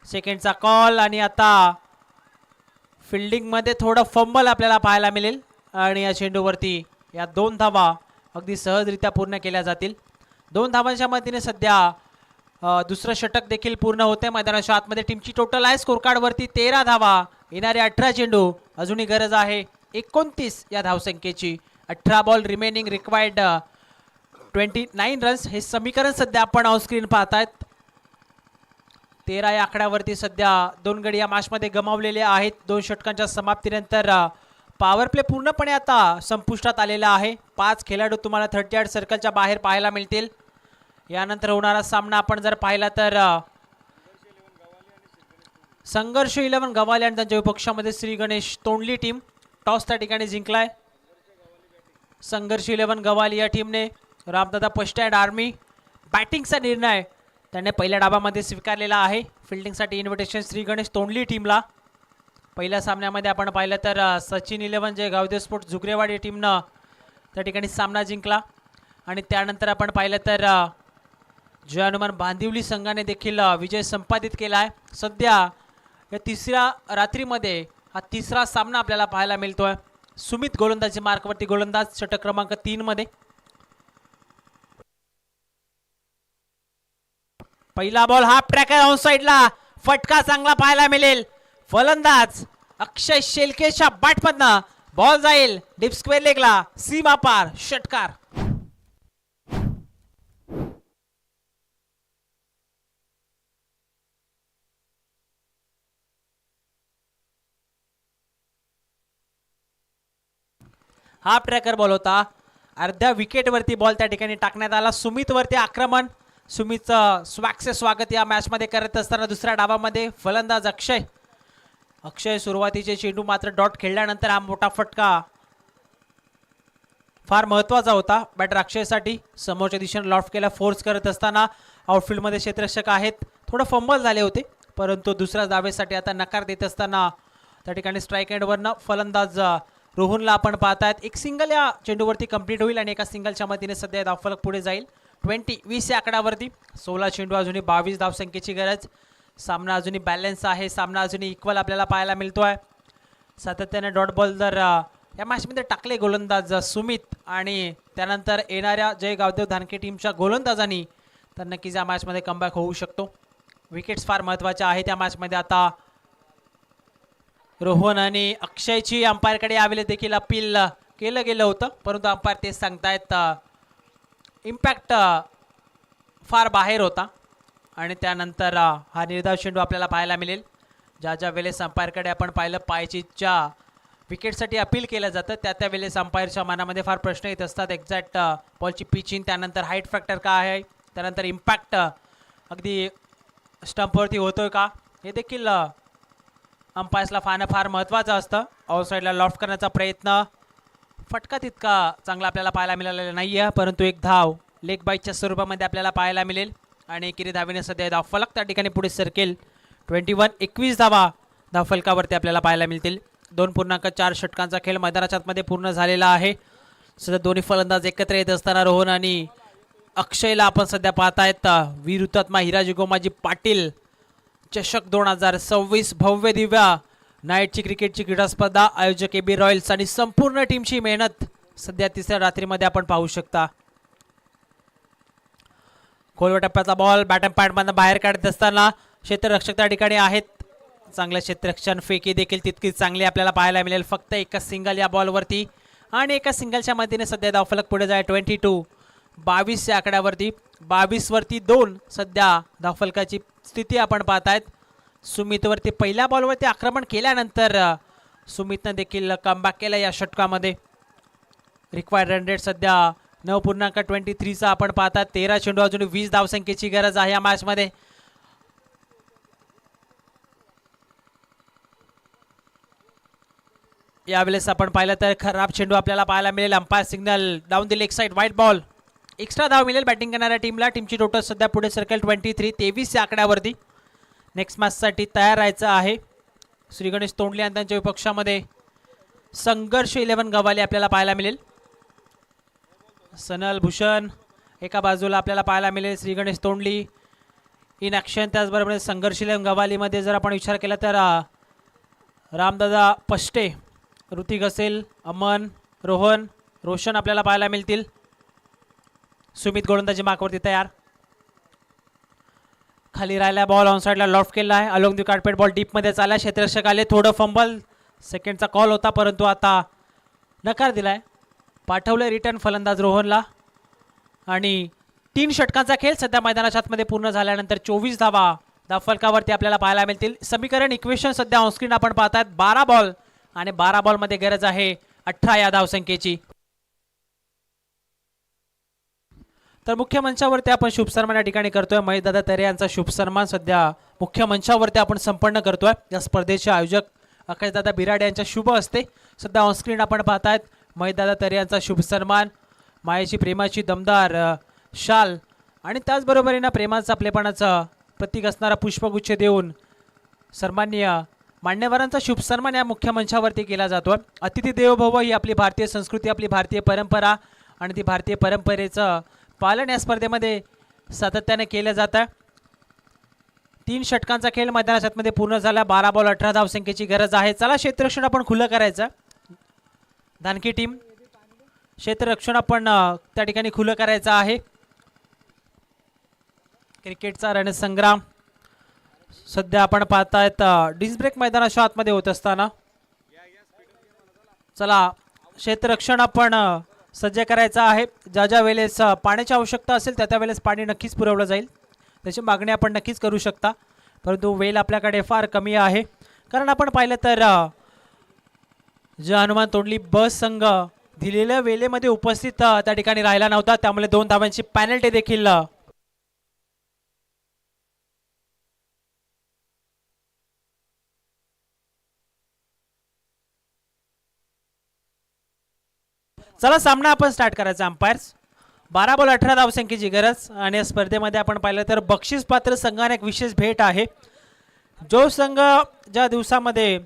सेकंडचा कॉल आणि आता फिल्डिंगमध्ये थोडं फंबल आपल्याला पाहायला मिळेल आणि या चेंडूवरती या 2 धावा अगदी सहजरित्या पूर्ण केल्या जातील. 2 धावांच्या मदतीने सध्या दुसरं षटक देखील पूर्ण होते. मैदानाच्या आतमध्ये टीमची टोटल आहे स्कोर कार्डवरती 13 धावा. येणारे 18 चेंडू, अजूनही गरज आहे 29 या धावसंख्येची. 18 बॉल रिमेनिंग, रिक्वायर्ड 29 रन्स. हे समीकरण सध्या आपण ऑन स्क्रीन पाहतायत. 13 या आकड्यावरती सध्या 2 गडी या मॅचमध्ये गमावलेले आहेत. 2 षटकांच्या समाप्तीनंतर पॉवर प्ले पूर्णपणे आता संपुष्टात आलेला आहे. 5 खेळाडू तुम्हाला 38 सर्कलच्या बाहेर पाहायला मिळतील. यानंतर होणारा सामना आपण जर पाहिला तर संघर्ष 11 गवाले आणि त्यांच्या विपक्षामध्ये श्री गणेश तोंडली टीम टॉस त्या ठिकाणी जिंकलाय. संघर्ष 11 गवाली या टीमने रामदादा पष्टे अँड आर्मी बॅटिंगचा निर्णय त्याने पहिल्या डावामध्ये स्वीकारलेला आहे. फिल्डिंगसाठी इन्व्हिटेशन श्री गणेश तोंडली टीमला. पहिल्या सामन्यामध्ये आपण पाहिलं तर सचिन 11 जे गावदेव स्पोर्ट्स जुगरेवाडी टीमनं त्या ठिकाणी सामना जिंकला. आणि त्यानंतर आपण पाहिलं तर जय हनुमान बांदिवली संघाने देखील विजय संपादित केला आहे. सध्या या तिसऱ्या रात्रीमध्ये हा तिसरा सामना आपल्याला पाहायला मिळतोय. सुमित गोलंदाजी मार्कवरती गोलंदाज षटक क्रमांक 3 मध्ये. पहिला बॉल हाफ ट्रॅकर ऑन साइडला, फटका चांगला पाहायला मिळेल. फलंदाज अक्षय शेलकेच्या बॅटमधनं बॉल जाईल डीप स्क्वेअर लेगला, सीमा पार षटकार. हाफ ट्रॅकर बॉल होता. अर्ध्या विकेटवरती बॉल त्या ठिकाणी टाकण्यात आला. सुमितवरती आक्रमण. सुमितचं स्वॅगचे स्वागत या मॅचमध्ये करत असताना दुसऱ्या डावामध्ये फलंदाज अक्षय सुरुवातीचे चेंडू मात्र डॉट खेळल्यानंतर हा मोठा फटका फार महत्त्वाचा होता बॅटर अक्षयसाठी. समोरच्या दिशेने लॉफ्ट केला फोर्स करत असताना आउटफील्डमध्ये क्षेत्ररक्षक आहेत. थोडं फंबल झाले होते, परंतु दुसऱ्या धावेसाठी आता नकार देत असताना त्या ठिकाणी स्ट्राईक एंडवरनं फलंदाज रोहनला आपण पाहतायत. एक सिंगल या चेंडूवरती कंप्लीट होईल आणि एका सिंगलच्या मदतीने सध्या धावफलक पुढे जाईल. 20 या आकड्यावरती 16 चेंडू, अजूनही 22 धावसंख्येची गरज. सामना अजूनही बॅलन्स आहे. सामना अजूनही इक्वल आपल्याला पाहायला मिळतोय. सातत्याने डॉट बॉल जर या मॅचमध्ये टाकले गोलंदाज सुमित आणि त्यानंतर येणाऱ्या जय गावदेव धानके टीमच्या गोलंदाजांनी, तर नक्कीच या मॅचमध्ये कमबॅक होऊ शकतो. विकेट्स फार महत्त्वाच्या आहेत या मॅचमध्ये. आता रोहन आणि अक्षयची अंपायरकडे यावेळेस देखील अपील केलं गेलं होतं, परंतु अंपायर तेच सांगतायत इम्पॅक्ट फार बाहेर होता. आणि त्यानंतर हा निर्धाव चेंडू आपल्याला पाहायला मिळेल. ज्या वेळेस अंपायरकडे आपण पाहिलं पायचीच्या विकेटसाठी अपील केलं जातं, त्या वेळेस अंपायरच्या मनामध्ये फार प्रश्न येत असतात. एक्झॅक्ट बॉलची पिचिंग, त्यानंतर हाईट फॅक्टर काय आहे, त्यानंतर इम्पॅक्ट अगदी स्टंपवरती होतोय का, हे देखील अंपायर्सला पाहणं फार महत्त्वाचं असतं. आउटसाईडला लॉफ्ट करण्याचा प्रयत्न, फटका तितका चांगला आपल्याला पाहायला मिळालेला नाही आहे, परंतु एक धाव लेग बाईटच्या स्वरूपामध्ये आपल्याला पाहायला मिळेल. आणि एकेरी धावेने सध्या धावफलक त्या ठिकाणी पुढे सरकेल. 21 धावा धावफलकावरती आपल्याला पाहायला मिळतील. 2.4 षटकांचा खेळ मैदानाच्या आतमध्ये पूर्ण झालेला आहे. सध्या दोन्ही फलंदाज एकत्र येत असताना रोहन आणि अक्षयला आपण सध्या पाहतायत. वीर हुतात्मा हिराजी गोमाजी पाटील चषक 2026 भव्य दिव्या नाईटची क्रिकेटची क्रीडा स्पर्धा, आयोजक AB रॉयल्स आणि संपूर्ण टीमची मेहनत सध्या तिसऱ्या रात्रीमध्ये आपण पाहू शकता. खोलवर टप्प्याचा बॉल बॅटम पॅडमधून बाहेर काढत असताना क्षेत्ररक्षक त्या ठिकाणी आहेत. चांगलं क्षेत्ररक्षण, फेकी देखील तितकीच चांगली आपल्याला पाहायला मिळेल. फक्त एका सिंगल या बॉलवरती आणि एका सिंगलच्या मदतीने सध्या धावफलक पुढे जाय. 22 या आकड्यावरती 22 वरती 2 सध्या धावफलकाची स्थिती आपण पाहतायत. सुमितवरती पहिल्या बॉलवरती आक्रमण केल्यानंतर सुमितनं देखील कमबॅक केला या षटकामध्ये. रिक्वायर्ड रन रेट सध्या 9.23चा आपण पाहतात. 13 चेंडू अजून 20 धावसंख्येची गरज आहे या मॅच मध्ये. यावेळेस आपण पाहिलं तर खराब चेंडू आपल्याला पाहायला मिळेल. Umpire signal down the leg side, white ball. Extra धाव मिळेल बॅटिंग करणाऱ्या टीमला. टीमची टोटल सध्या पुढे सर्कल 23 या आकड्यावरती. नेक्स्ट मॅचसाठी तयार राहायचं आहे. श्री गणेश तोंडले आणि त्यांच्या विपक्षामध्ये संघर्ष 11 गवाले आपल्याला पाहायला मिळेल. सनल भूषण एका बाजूला आपल्याला पाहायला मिळेल. श्री गणेश तोंडली इन ॲक्शन. त्याचबरोबर संघर्ष 11 गवालीमध्ये जर आपण विचार केला तर रामदादा पष्टे, ऋतिक असेल, अमन, रोहन, रोशन आपल्याला पाहायला मिळतील. सुमित गोलंदाजी मार्कवरती तयार. खाली राहिला बॉल ऑन साईडला लॉफ्ट केला आहे. अलोंग दी कार्पेट बॉल डीपमध्ये चालला. क्षेत्ररक्षक आले. थोडं फंबल सेकंडचा कॉल होता परंतु आता नकार दिलाय. पाठवलं रिटर्न फलंदाज रोहनला. आणि 3 षटकांचा खेळ सध्या मैदानाच्या आतमध्ये पूर्ण झाल्यानंतर 24 धावा धावफलकावरती आपल्याला पाहायला मिळतील. समीकरण इक्वेशन सध्या ऑनस्क्रीन आपण पाहतात. 12 बॉल आणि 12 बॉलमध्ये गरज आहे 18 या धावसंख्येची. तर मुख्य मंचावरती आपण शुभ सन्मान या ठिकाणी करतोय. महेशदादा तरे यांचा शुभ सन्मान सध्या मुख्य मंचावरती आपण संपन्न करतोय. या स्पर्धेचे आयोजक आकाशदादा बिराडे यांच्या शुभ हस्ते सध्या ऑनस्क्रीन आपण पाहतायत. महेशदादा तरे यांचा शुभ सन्मान, मायेची प्रेमाची दमदार शाल आणि त्याचबरोबरीनं प्रेमाचा आपलेपणाचं प्रतीक असणारा पुष्पगुच्छ देऊन सन्माननीय मान्यवरांचा शुभ सन्मान या मुख्य मंचावरती केला जातो. अतिथी देवो भव ही आपली भारतीय संस्कृती, आपली भारतीय परंपरा आणि ती भारतीय परंपरेचं पालन या स्पर्धेमध्ये सातत्याने केलं जातं. 3 षटकांचा खेळ मैदानाच्या आतमध्ये पूर्ण झाला. 12 बॉल 18 धावसंख्येची गरज आहे. चला क्षेत्ररक्षण आपण खुलं करायचं. धानकी टीम क्षेत्ररक्षण आपण त्या ठिकाणी खुलं करायचं आहे. क्रिकेटचा रणसंग्राम सध्या आपण पाहतायत डिस्क ब्रेक मैदानाच्या आतमध्ये होत असताना. चला क्षेत्ररक्षण आपण सज्ज करायचं आहे. ज्या वेळेस पाण्याची आवश्यकता असेल त्या वेळेस पाणी नक्कीच पुरवलं जाईल. त्याची मागणी आपण नक्कीच करू शकता परंतु वेळ आपल्याकडे फार कमी आहे. कारण आपण पाहिलं तर जे हनुमान तोंडली बस संघ दिलेल्या वेळेमध्ये उपस्थित त्या ठिकाणी राहिला नव्हता. त्यामुळे 2 धावांची पेनल्टी देखील चला सामना आपण स्टार्ट करायचा. अंपायर्स 12 बॉल 18 धावसंख्येची गरज. आणि या स्पर्धेमध्ये आपण पाहिलं तर बक्षीस पात्र संघाने एक विशेष भेट आहे. जो संघ ज्या दिवसामध्ये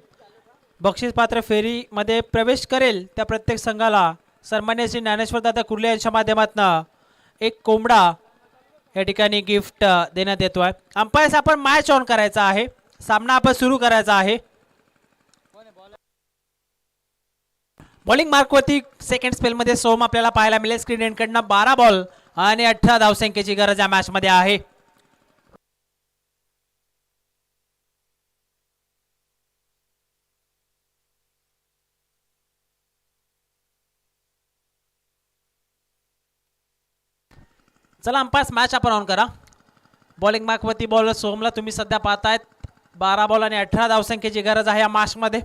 बक्षीस पात्र फेरीमध्ये प्रवेश करेल त्या प्रत्येक संघाला सन्मान्य श्री ज्ञानेश्वरदादा कुर्ले यांच्या माध्यमातून एक कोंबडा या ठिकाणी गिफ्ट देण्यात येतो आहे. अंपायर्स आपण मॅच ऑन करायचा आहे. सामना आपण सुरू करायचा आहे. बॉलिंग मार्कवरती सेकंड स्पेलमध्ये सोम आपल्याला पाहायला मिळेल. स्क्रीन एंडकडनं 12 बॉल आणि 18 धावसंख्येची गरज या मॅचमध्ये आहे. चला अंपायर्स मॅच आपण ऑन करा. बॉलिंग मार्कवरती बॉलर सोमला तुम्ही सध्या पाहतायत. 12 बॉल आणि 18 धावसंख्येची गरज आहे या मॅचमध्ये.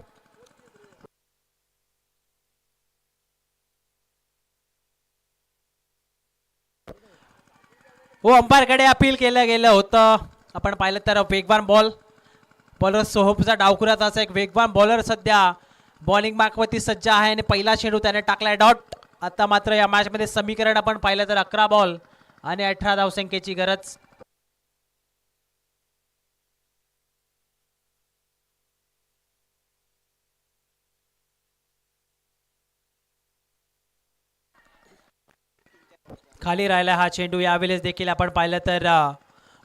हो अंपायरकडे अपील केलं गेलं होतं. आपण पाहिलं तर वेगवान बॉलर सोहबचा डावखुराचा एक वेगवान बॉलर सध्या बॉलिंग मार्कवरती सज्ज आहे आणि पहिला चेंडू त्याने टाकलाय डॉट. आता मात्र या मॅचमध्ये समीकरण आपण पाहिलं तर 11 बॉल आणि 18 धावसंख्येची गरज. खाली राहिला हा चेंडू. यावेळेस देखील आपण पाहिलं तर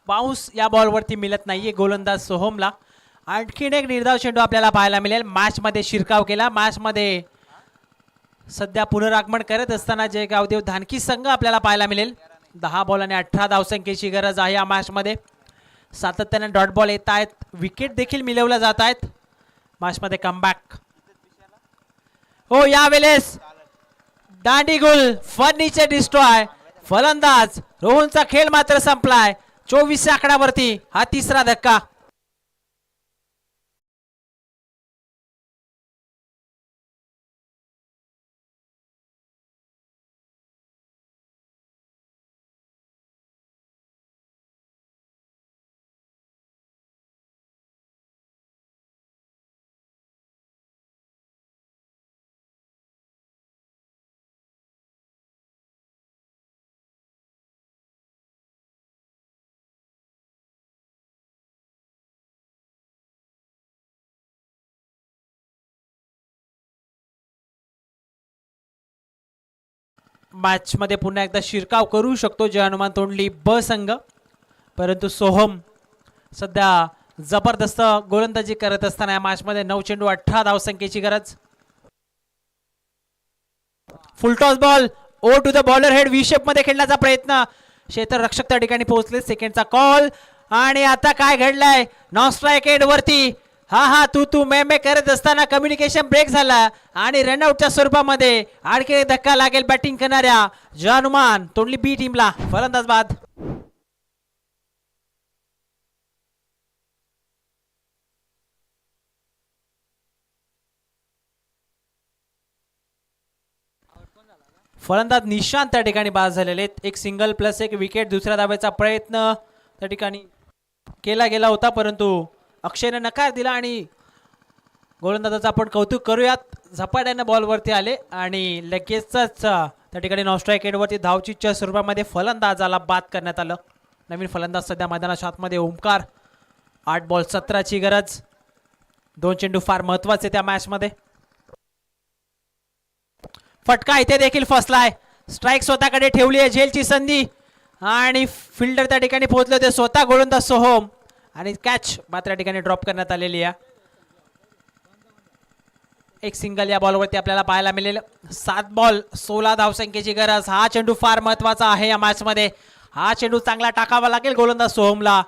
बाउन्स या बॉलवरती मिळत नाहीये गोलंदाज सोहमला. आणखीन एक निर्धाव चेंडू आपल्याला पाहायला मिळेल. मॅचमध्ये शिरकाव केला. मॅचमध्ये सध्या पुनरागमन करत असताना जय गावदेव धानकी संघ आपल्याला पाहायला मिळेल. 10 बॉल आणि 18 धावसंख्येची गरज आहे या मॅचमध्ये. सातत्याने डॉट बॉल येत आहेत. विकेट देखील मिळवल्या जात आहेत. मॅचमध्ये कमबॅक. हो यावेळेस दांडीगुल फर्निचर डिस्ट्रॉय. फलंदाज रोहनचा खेळ मात्र संपलाय. 24 आकड्यावरती हा तिसरा धक्का. मॅचमध्ये पुन्हा एकदा शिरकाव करू शकतो जय हनुमान तोंडली ब संघ, परंतु सोहम सध्या जबरदस्त गोलंदाजी करत असताना या मॅचमध्ये 9 चेंडू 18 धावसंख्येची गरज. फुलटॉस बॉल ओ to the bowler head, V shape मध्ये खेळण्याचा प्रयत्न, क्षेत्ररक्षक त्या ठिकाणी पोहोचले. सेकंडचा कॉल आणि आता काय घडलंय, नॉन स्ट्राईक एंड वरती हा तू मे करत असताना कम्युनिकेशन ब्रेक झाला आणि रनआउटच्या स्वरूपामध्ये आणखी एक धक्का लागेल बॅटिंग करणाऱ्या जय हनुमान तोंडली बी टीमला. फलंदाज बाद. फलंदाज निशांत त्या ठिकाणी बाद झालेले आहेत. एक सिंगल प्लस एक विकेट. दुसऱ्या धावेचा प्रयत्न त्या ठिकाणी केला गेला होता, परंतु अक्षयने नकार दिला आणि गोलंदाजाचं आपण कौतुक करूयात. झपाट्याने बॉलवरती आले आणि लगेचच त्या ठिकाणी नॉन स्ट्राईक एंडवरती धावचीच्या स्वरूपामध्ये फलंदाजाला बाद करण्यात आलं. नवीन फलंदाज सध्या मैदानाच्या आतमध्ये ओमकार. 8 बॉल 17ची गरज. 2 चेंडू फार महत्वाचे त्या मॅचमध्ये. फटका इथे देखील फसलाय. स्ट्राईक स्वतःकडे ठेवली आहे. झेलची संधी आणि फिल्डर त्या ठिकाणी पोहोचले होते स्वतः गोलंदाज सोहम आणि कॅच मात्र त्या ठिकाणी ड्रॉप करण्यात आलेली आहे. एक सिंगल या बॉलवरती आपल्याला पाहायला मिळेल. 7 बॉल 16 धावसंख्येची गरज. हा चेंडू फार महत्वाचा आहे या मॅच मध्ये. हा चेंडू चांगला टाकावा लागेल गोलंदाज सोहमला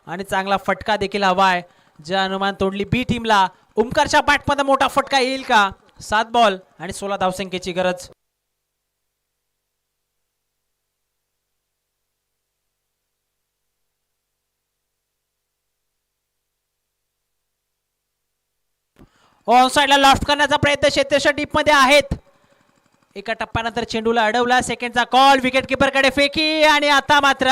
आणि चांगला फटका देखील हवाय जय हनुमान तोंडली बी टीमला. ओमकारच्या बॅटमध्ये मोठा फटका येईल का? 7 बॉल आणि 16 धावसंख्येची गरज. ऑन साइडला लॉफ्ट करण्याचा प्रयत्न क्षेत्ररक्षक डीप मध्ये आहेत. एका टप्प्यानंतर चेंडूला अडवला. सेकंडचा कॉल विकेट किपर कडे फेकी आणि आता मात्र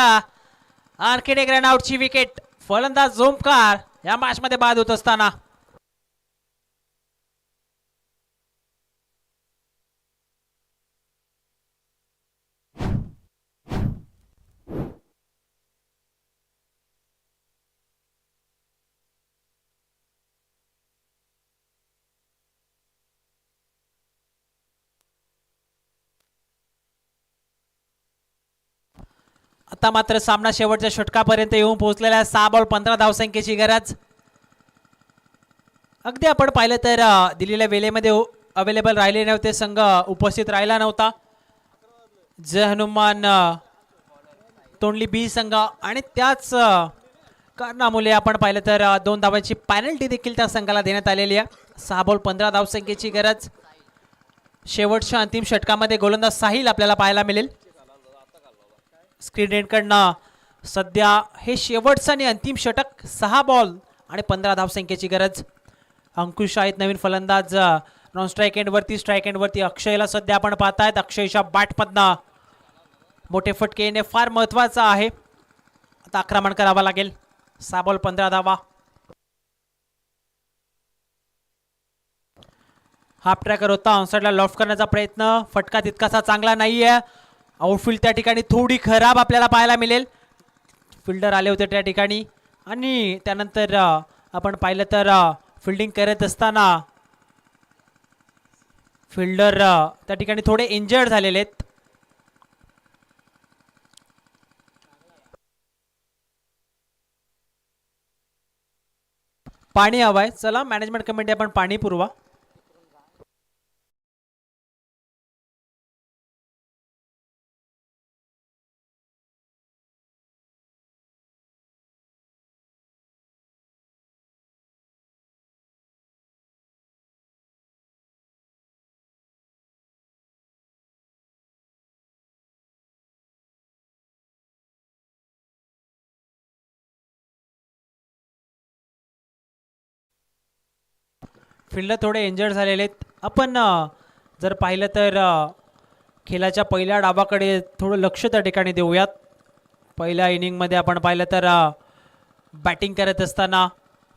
आणखीन एक रन आउटची विकेट. फलंदाज ओमकार या मॅच मध्ये बाद होत असताना आता मात्र सामना शेवटच्या षटकापर्यंत येऊन पोहोचलेला आहे. 6 बॉल 15 धावसंख्येची गरज. अगदी आपण पाहिलं तर दिलेल्या वेळेमध्ये अवेलेबल राहिले नव्हते. संघ उपस्थित राहिला नव्हता. जय हनुमान तोंडली बी संघ आणि त्याच कारणामुळे आपण पाहिलं तर 2 धावांची पेनल्टी देखील त्या संघाला देण्यात आलेली आहे. 6 बॉल 15 धावसंख्येची गरज. शेवटच्या अंतिम षटकामध्ये गोलंदाज साहिल आपल्याला पाहायला मिळेल. स्क्रीन रेडकडनं सध्या हे शेवटचं आणि अंतिम षटक. 6 बॉल आणि 15 धावसंख्येची गरज. अंकुश आहेत नवीन फलंदाज नॉन स्ट्राईक एंडवरती. स्ट्राईक एंडवरती अक्षयला सध्या आपण पाहतायत. अक्षयच्या बॅटमधनं मोठे फटके येणे फार महत्वाचं आहे. आता आक्रमण करावं लागेल. 6 बॉल 15 धावा. हाफ ट्रॅकर होता. ऑनसाइडला लॉफ्ट करण्याचा प्रयत्न. फटका तितकासा चांगला नाहीये. आउटफील्ड त्या ठिकाणी थोडी खराब आपल्याला पाहायला मिळेल. फिल्डर आले होते त्या ठिकाणी आणि त्यानंतर आपण पाहिलं तर फिल्डिंग करत असताना फिल्डर त्या ठिकाणी थोडे इंजर्ड झालेले आहेत. पाणी हवंय. चला मॅनेजमेंट कमिटी आपण पाणी पुरवा. फिल्डर थोडे इंजर्ड झालेले आहेत. आपण जर पाहिलं तर खेळाच्या पहिल्या डावाकडे थोडं लक्ष त्या ठिकाणी देऊयात. पहिल्या इनिंगमध्ये आपण पाहिलं तर बॅटिंग करत असताना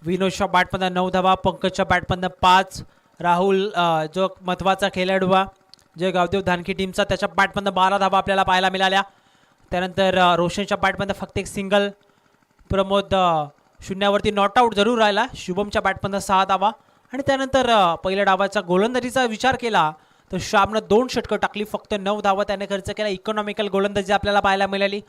विनोदच्या बॅटमधनं 9 धावा, पंकजच्या बॅटमधनं 5, राहुल जो महत्त्वाचा खेळाडू जे गावदेव धानकी टीमचा त्याच्या बॅटमधनं 12 धावा आपल्याला पाहायला मिळाल्या. त्यानंतर रोशनच्या बॅटमधनं फक्त एक सिंगल. प्रमोद शून्यावरती नॉट आऊट जरूर राहिला. शुभमच्या बॅटमधनं 6 धावा आणि त्यानंतर पहिल्या डावाचा गोलंदाजीचा विचार केला तर श्यामनं 2 षटकं टाकली, फक्त 9 धावा त्याने खर्च केला. इकॉनॉमिकल गोलंदाजी आपल्याला पाहायला मिळाली.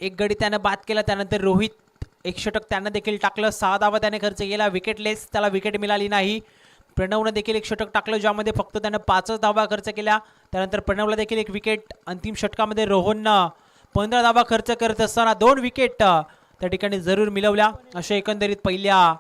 एक गडी त्यानं बाद केला. त्यानंतर रोहित 1 षटक त्यानं देखील टाकलं. 6 धावा त्याने खर्च केला. विकेटलेस, त्याला विकेट मिळाली नाही. प्रणवनं देखील 1 षटक टाकलं, ज्यामध्ये फक्त त्यानं 5च धावा खर्च केल्या. त्यानंतर प्रणवला देखील 1 विकेट. अंतिम षटकामध्ये रोहननं 15 धावा खर्च करत असताना 2 विकेट त्या ठिकाणी जरूर मिळवल्या. अशा एकंदरीत पहिल्या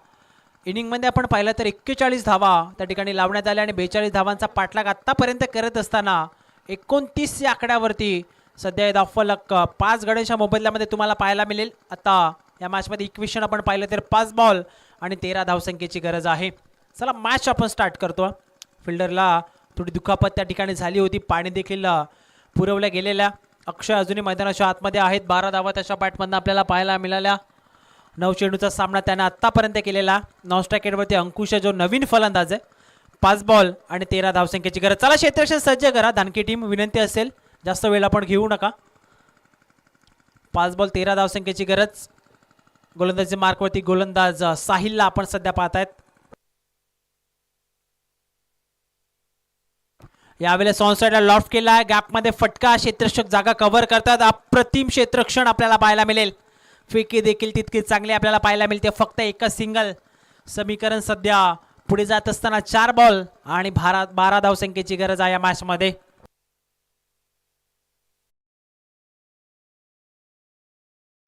इनिंगमध्ये आपण पाहिलं तर 41 धावा त्या ठिकाणी लावण्यात आल्या आणि 42 धावांचा पाठलाग आत्तापर्यंत करत असताना 29 या आकड्यावरती सध्या धावफलक 5 गड्यांच्या मोबदल्यामध्ये तुम्हाला पाहायला मिळेल. आता या मॅचमध्ये इक्वेशन आपण पाहिलं तर 5 बॉल आणि 13 धावसंख्येची गरज आहे. चला मॅच आपण स्टार्ट करतो. फिल्डरला थोडी दुखापत त्या ठिकाणी झाली होती. पाणी देखील पुरवल्या गेलेल्या. अक्षय अजूनही मैदानाच्या आतमध्ये आहेत. 12 धावा त्याच्या बॅटमधून आपल्याला पाहायला मिळाल्या. 9 चेंडूचा सामना त्याने आत्तापर्यंत केलेला. नॉन स्ट्रायकेटवरती अंकुश जो नवीन फलंदाज आहे. 5 बॉल आणि 13 धावसंख्येची गरज. चला क्षेत्ररक्षण सज्ज करा. धानकी टीम विनंती असेल, जास्त वेळ आपण घेऊ नका. 5 बॉल 13 धावसंख्येची गरज. गोलंदाजी मार्कवरती गोलंदाज साहिलला आपण सध्या पाहतायत. यावेळेस ऑनसाइडला लॉफ्ट केला. गॅपमध्ये फटका. क्षेत्ररक्षक जागा कव्हर करतात. अप्रतिम क्षेत्ररक्षण आपल्याला पाहायला मिळेल. फेकी देखील तितकी चांगली आपल्याला पाहायला मिळते. फक्त एकच सिंगल. समीकरण सध्या पुढे जात असताना 4 बॉल आणि 12 धावसंख्येची गरज आहे या मॅचमध्ये.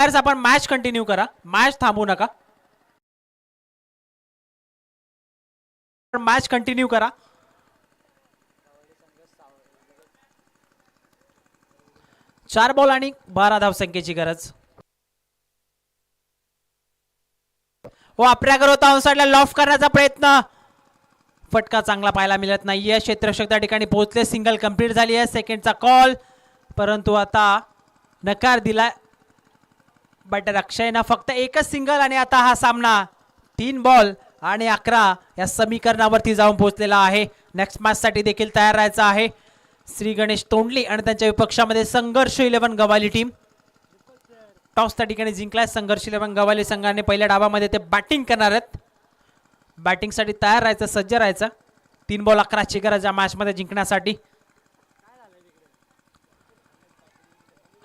आपण मॅच कंटिन्यू करा, मॅच थांबवू नका. मॅच कंटिन्यू करा. चार बॉल आणि 12 धावसंख्येची गरज. व आपल्याकडे होता ऑनसाइडला लॉफ्ट करण्याचा प्रयत्न. फटका चांगला पाहायला मिळत नाहीये. क्षेत्ररक्षक त्या ठिकाणी पोहोचले. सिंगल कंप्लीट झाली आहे. सेकंडचा कॉल, परंतु आता नकार दिलाय बॅटर अक्षयनं. फक्त एकच सिंगल आणि आता हा सामना 3 बॉल आणि 11 या समीकरणावरती जाऊन पोहोचलेला आहे. नेक्स्ट मॅच साठी देखील तयार राहायचं आहे. श्री गणेश तोंडली आणि त्यांच्या विपक्षामध्ये संघर्ष 11 गवाली टीम. टॉस त्या ठिकाणी जिंकलाय संघर्ष 11 गवाली संघाने. पहिल्या डावामध्ये ते बॅटिंग करणार आहेत. बॅटिंगसाठी तयार राहायचं, सज्ज राहायचं. 3 बॉल 11ची गरज या मॅच मध्ये जिंकण्यासाठी.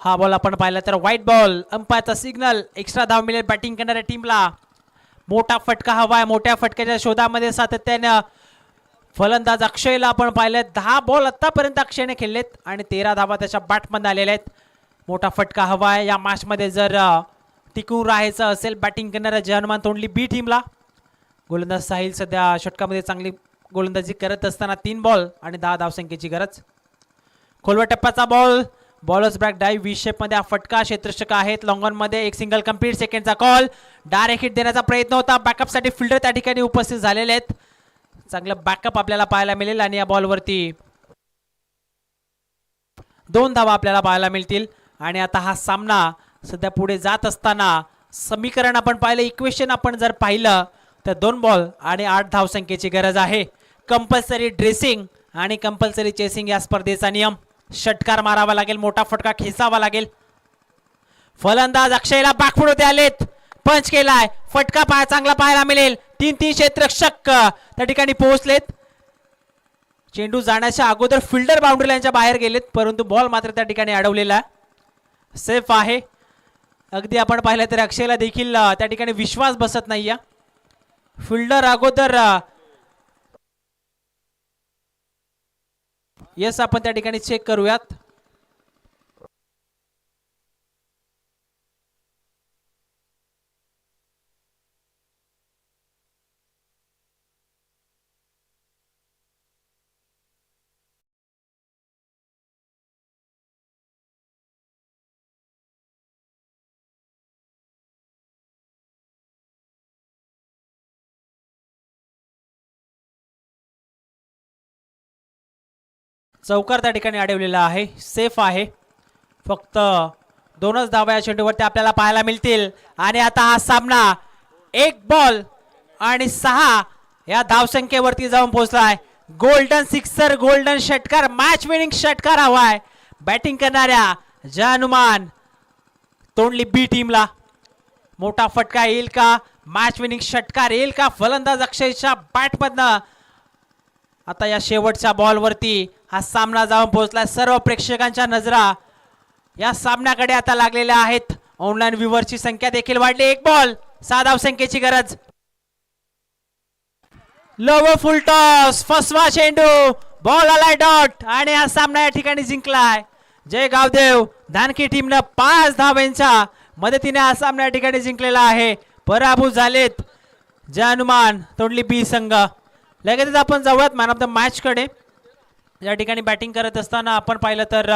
हा बॉल आपण पाहिला तर व्हाईट बॉल. अंपायरचा सिग्नल. एक्स्ट्रा धाव मिळेल बॅटिंग करणाऱ्या टीमला. मोठा फटका हवाय. मोठ्या फटक्याच्या शोधामध्ये सातत्याने फलंदाज अक्षयला आपण पाहिलं. 10 बॉल आतापर्यंत अक्षयने खेळलेत आणि 13 धावा त्याच्या बॅटमध्ये आलेल्या आहेत. मोठा फटका हवाय या मॅच मध्ये जर टिकून राहायचं असेल बॅटिंग करणाऱ्या जय हनुमान तोंडली बी टीमला. गोलंदाज साहिल सध्या षटकामध्ये चांगली गोलंदाजी करत असताना 3 बॉल आणि 10 धावसंख्येची गरज. खोलवा टप्प्याचा बॉल. बॉलर्स ब्रॅक डाईव्ह 20 शेप मध्ये हा फटका. क्षेत्ररक्षक आहेत लॉंग ऑन मध्ये. एक सिंगल कंप्लीट. सेकंडचा कॉल. डायरेक्ट हिट देण्याचा प्रयत्न होता. बॅकअप साठी फिल्डर त्या ठिकाणी उपस्थित झालेले आहेत. चांगलं बॅकअप आपल्याला पाहायला मिळेल आणि या बॉलवरती 2 धावा आपल्याला पाहायला मिळतील. आणि आता हा सामना सध्या पुढे जात असताना समीकरण आपण पाहिलं, इक्वेशन आपण जर पाहिलं तर 2 बॉल आणि 8 धावसंख्येची गरज आहे. कंपल्सरी ड्रेसिंग आणि कंपल्सरी चेसिंग या स्पर्धेचा नियम. षटकार मारावा लागेल. मोठा फटका खेचावा लागेल. फलंदाज अक्षयला बॅकफुट होते आलेत. पंच केलाय. फटका चांगला पाहायला मिळेल. 3 क्षेत्ररक्षक त्या ठिकाणी पोहोचलेत. चेंडू जाण्याच्या अगोदर फिल्डर बाउंड्री लाईनच्या बाहेर गेलेत, परंतु बॉल मात्र त्या ठिकाणी अडवलेला सेफ आहे. अगदी आपण पाहिलं तर अक्षयला देखील त्या ठिकाणी विश्वास बसत नाहीये. फिल्डर अगोदर येस आपण त्या ठिकाणी चेक करूयात. चौकार त्या ठिकाणी अडवलेला आहे. सेफ आहे. फक्त 2च धावा या चेंडूवरती आपल्याला पाहायला मिळतील. आणि आता हा सामना 1 बॉल आणि 6 या धावसंख्येवरती जाऊन पोहोचलाय. गोल्डन सिक्सर, गोल्डन षटकार, मॅच विनिंग षटकार हवाय बॅटिंग करणाऱ्या जय हनुमान तोंडली बी टीमला. मोठा फटका येईल का? मॅच विनिंग षटकार येईल का? फलंदाज अक्षयच्या बॅटमधनं आता या शेवटच्या बॉलवरती हा सामना जाऊन पोहोचला. सर्व प्रेक्षकांच्या नजरा या सामन्याकडे आता लागलेल्या आहेत. ऑनलाईन व्ह्यूअरची संख्या देखील वाढली. एक बॉल 6 धावसंख्येची गरज. लोवर फुल टॉस, फसवा चेंडू, बॉल आलाय डॉट आणि हा सामना या ठिकाणी जिंकलाय जय गावदेव. धानकी टीमनं 5 धावांच्या मदतीने हा सामना या ठिकाणी जिंकलेला आहे. पराभूत झालेत जय हनुमान तोंडली बी संघ. लगेचच आपण जाऊयात मॅन ऑफ द मॅच कडे. या ठिकाणी बॅटिंग करत असताना आपण पाहिलं तर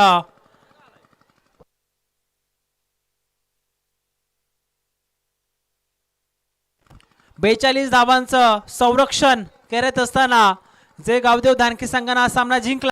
42 धावांचं संरक्षण करत असताना जय गावदेव धानकी संघाने हा सामना जिंकला.